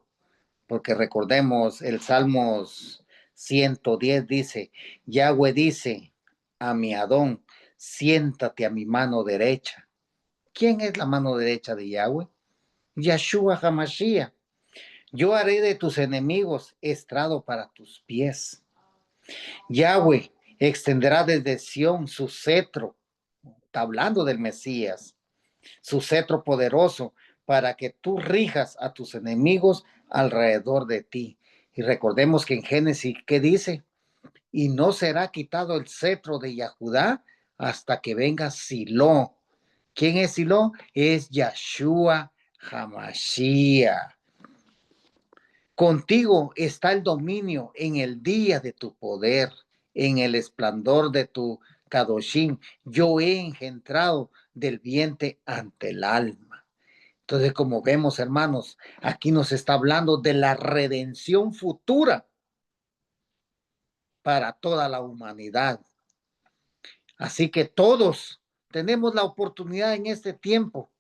porque recordemos el Salmos 110 dice, Yahweh dice a mi Adón, siéntate a mi mano derecha. ¿Quién es la mano derecha de Yahweh? Yahshua HaMashiach. Yo haré de tus enemigos estrado para tus pies. Yahweh extenderá desde Sión su cetro, está hablando del Mesías, su cetro poderoso, para que tú rijas a tus enemigos alrededor de ti. Y recordemos que en Génesis, ¿qué dice? Y no será quitado el cetro de Yahudá hasta que venga Silo. ¿Quién es Silo? Es Yahshua HaMashiach. Contigo está el dominio en el día de tu poder, en el esplendor de tu Kadoshim. Yo he engendrado del vientre ante el alma. Entonces, como vemos, hermanos, aquí nos está hablando de la redención futura para toda la humanidad. Así que todos tenemos la oportunidad en este tiempo.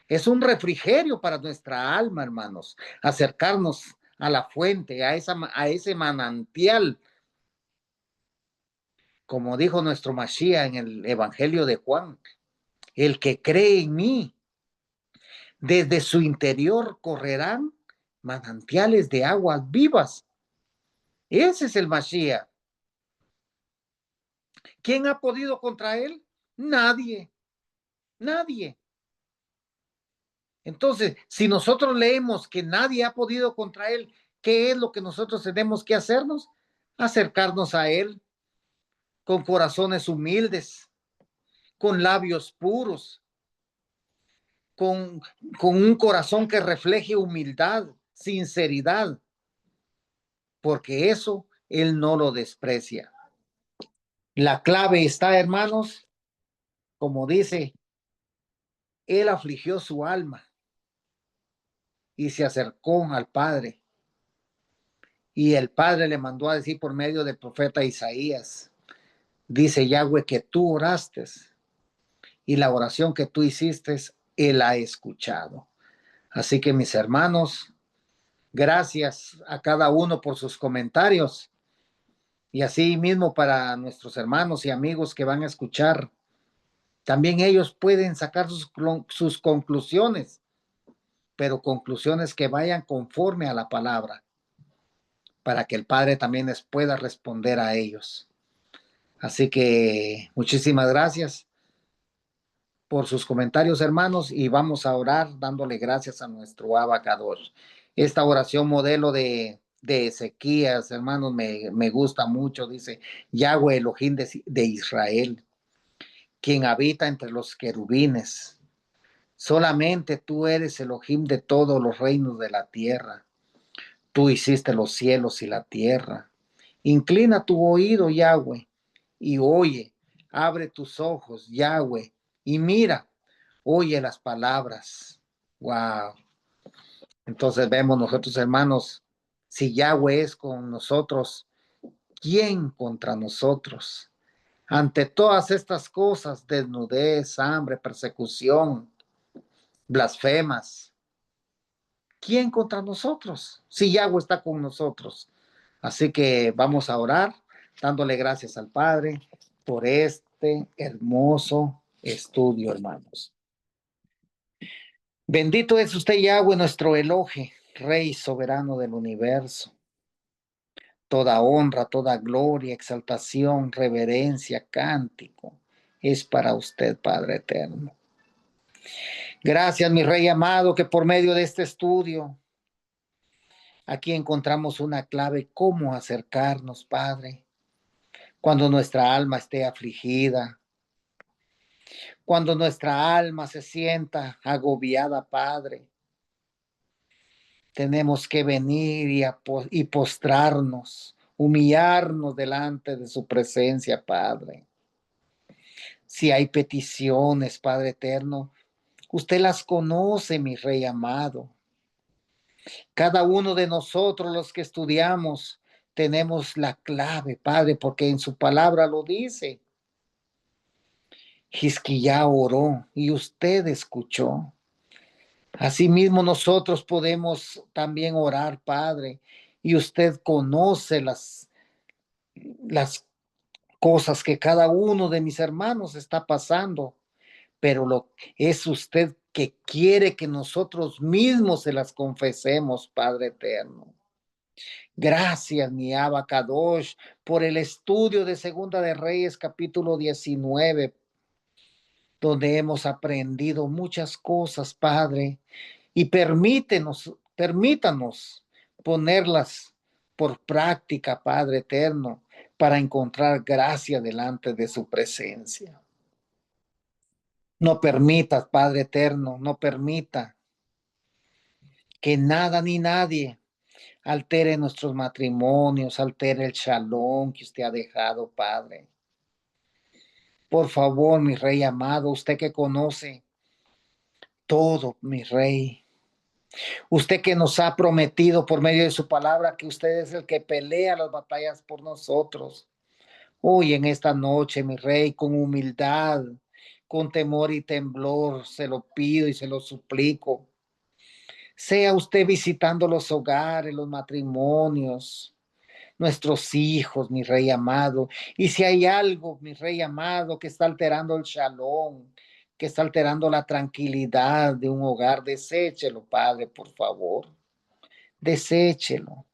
Es un refrigerio para nuestra alma, hermanos, acercarnos a la fuente, a ese manantial. Como dijo nuestro Mashiach en el Evangelio de Juan, el que cree en mí, desde su interior correrán manantiales de aguas vivas. Ese es el Mashiach. ¿Quién ha podido contra él? Nadie, nadie. Entonces, si nosotros leemos que nadie ha podido contra él, ¿qué es lo que nosotros tenemos que hacernos? Acercarnos a él con corazones humildes, con labios puros, con un corazón que refleje humildad, sinceridad, porque eso él no lo desprecia. La clave está, hermanos, como dice, él afligió su alma y se acercó al Padre. Y el Padre le mandó a decir por medio del profeta Isaías, dice Yahweh que tú oraste y la oración que tú hiciste, él ha escuchado. Así que mis hermanos, gracias a cada uno por sus comentarios y así mismo para nuestros hermanos y amigos que van a escuchar. También ellos pueden sacar sus conclusiones, pero conclusiones que vayan conforme a la palabra, para que el Padre también les pueda responder a ellos. Así que muchísimas gracias por sus comentarios, hermanos, y vamos a orar dándole gracias a nuestro abacador. Esta oración modelo de Ezequías, hermanos, me gusta mucho. Dice, Yahweh Elohim de Israel, quien habita entre los querubines. Solamente tú eres Elohim de todos los reinos de la tierra. Tú hiciste los cielos y la tierra. Inclina tu oído, Yahweh, y oye. Abre tus ojos, Yahweh, y mira. Oye las palabras. Wow. Entonces vemos nosotros, hermanos, si Yahweh es con nosotros, ¿quién contra nosotros? Ante todas estas cosas, desnudez, hambre, persecución, blasfemas, ¿quién contra nosotros? Si Yahweh está con nosotros. Así que vamos a orar, dándole gracias al Padre por este hermoso estudio, hermanos. Bendito es usted, Yahweh, nuestro Elohe, Rey soberano del universo. Toda honra, toda gloria, exaltación, reverencia, cántico, es para usted, Padre eterno. Gracias, mi Rey amado, que por medio de este estudio, aquí encontramos una clave, cómo acercarnos, Padre, cuando nuestra alma esté afligida, cuando nuestra alma se sienta agobiada, Padre. Tenemos que venir y postrarnos, humillarnos delante de su presencia, Padre. Si hay peticiones, Padre eterno, usted las conoce, mi Rey amado. Cada uno de nosotros, los que estudiamos, tenemos la clave, Padre, porque en su palabra lo dice. Hisquía oró y usted escuchó. Asimismo nosotros podemos también orar, Padre, y usted conoce las cosas que cada uno de mis hermanos está pasando, pero es usted que quiere que nosotros mismos se las confesemos, Padre eterno. Gracias, mi Abba Kadosh, por el estudio de Segunda de Reyes, capítulo 19, donde hemos aprendido muchas cosas, Padre, y permítanos ponerlas por práctica, Padre eterno, para encontrar gracia delante de su presencia. No permita, Padre eterno, no permita que nada ni nadie altere nuestros matrimonios, altere el shalom que usted ha dejado, Padre. Por favor, mi Rey amado, usted que conoce todo, mi Rey. Usted que nos ha prometido por medio de su palabra que usted es el que pelea las batallas por nosotros. Hoy en esta noche, mi Rey, con humildad, con temor y temblor, se lo pido y se lo suplico. Sea usted visitando los hogares, los matrimonios, nuestros hijos, mi Rey amado. Y si hay algo, mi Rey amado, que está alterando el shalom, que está alterando la tranquilidad de un hogar, deséchelo, Padre, por favor. Deséchelo.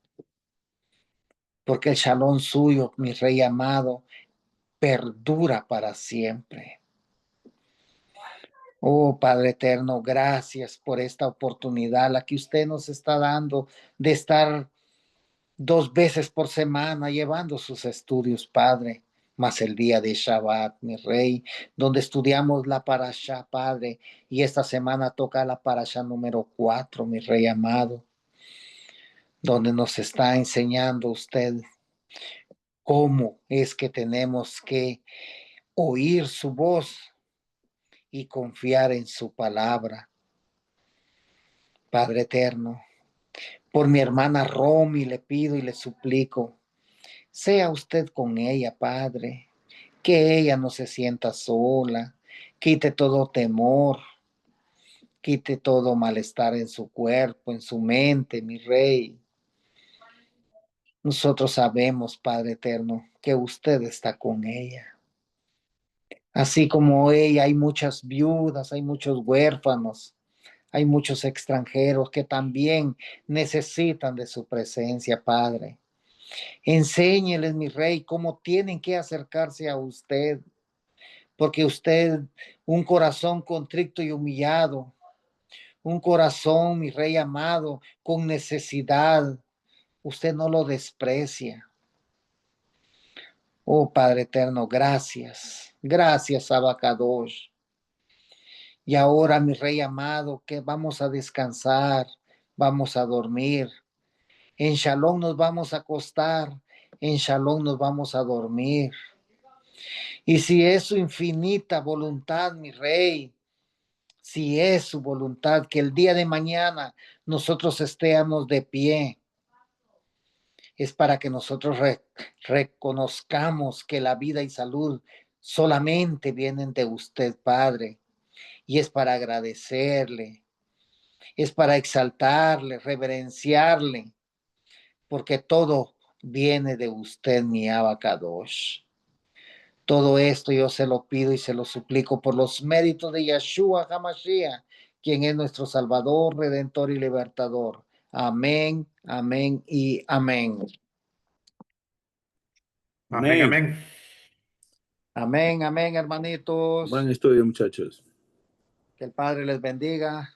Porque el shalom suyo, mi Rey amado, perdura para siempre. Oh Padre eterno, gracias por esta oportunidad, la que usted nos está dando de estar 2 veces por semana llevando sus estudios, Padre, más el día de Shabbat, mi Rey, donde estudiamos la parashá, Padre, y esta semana toca la parashá número 4, mi Rey amado, donde nos está enseñando usted cómo es que tenemos que oír su voz y confiar en su palabra. Padre eterno, por mi hermana Romy le pido y le suplico, sea usted con ella, Padre, que ella no se sienta sola, quite todo temor, quite todo malestar en su cuerpo, en su mente, mi Rey. Nosotros sabemos, Padre eterno, que usted está con ella. Así como ella, hay muchas viudas, hay muchos huérfanos, hay muchos extranjeros que también necesitan de su presencia, Padre. Enséñeles, mi Rey, cómo tienen que acercarse a usted, porque usted, un corazón contrito y humillado, un corazón, mi Rey amado, con necesidad, usted no lo desprecia. Oh Padre eterno, gracias. Gracias, Abacadosh. Y ahora, mi Rey amado, que vamos a descansar, vamos a dormir. En Shalom nos vamos a acostar, en Shalom nos vamos a dormir. Y si es su infinita voluntad, mi Rey, si es su voluntad que el día de mañana nosotros estemos de pie, es para que nosotros reconozcamos que la vida y salud solamente vienen de usted, Padre, y es para agradecerle, es para exaltarle, reverenciarle, porque todo viene de usted, mi Abacadosh. Todo esto yo se lo pido y se lo suplico por los méritos de Yeshua HaMashiach, quien es nuestro Salvador, Redentor y Libertador. Amén, amén y amén. Amén, Amén. amén. Amén, amén, hermanitos. Buen estudio, muchachos. Que el Padre les bendiga.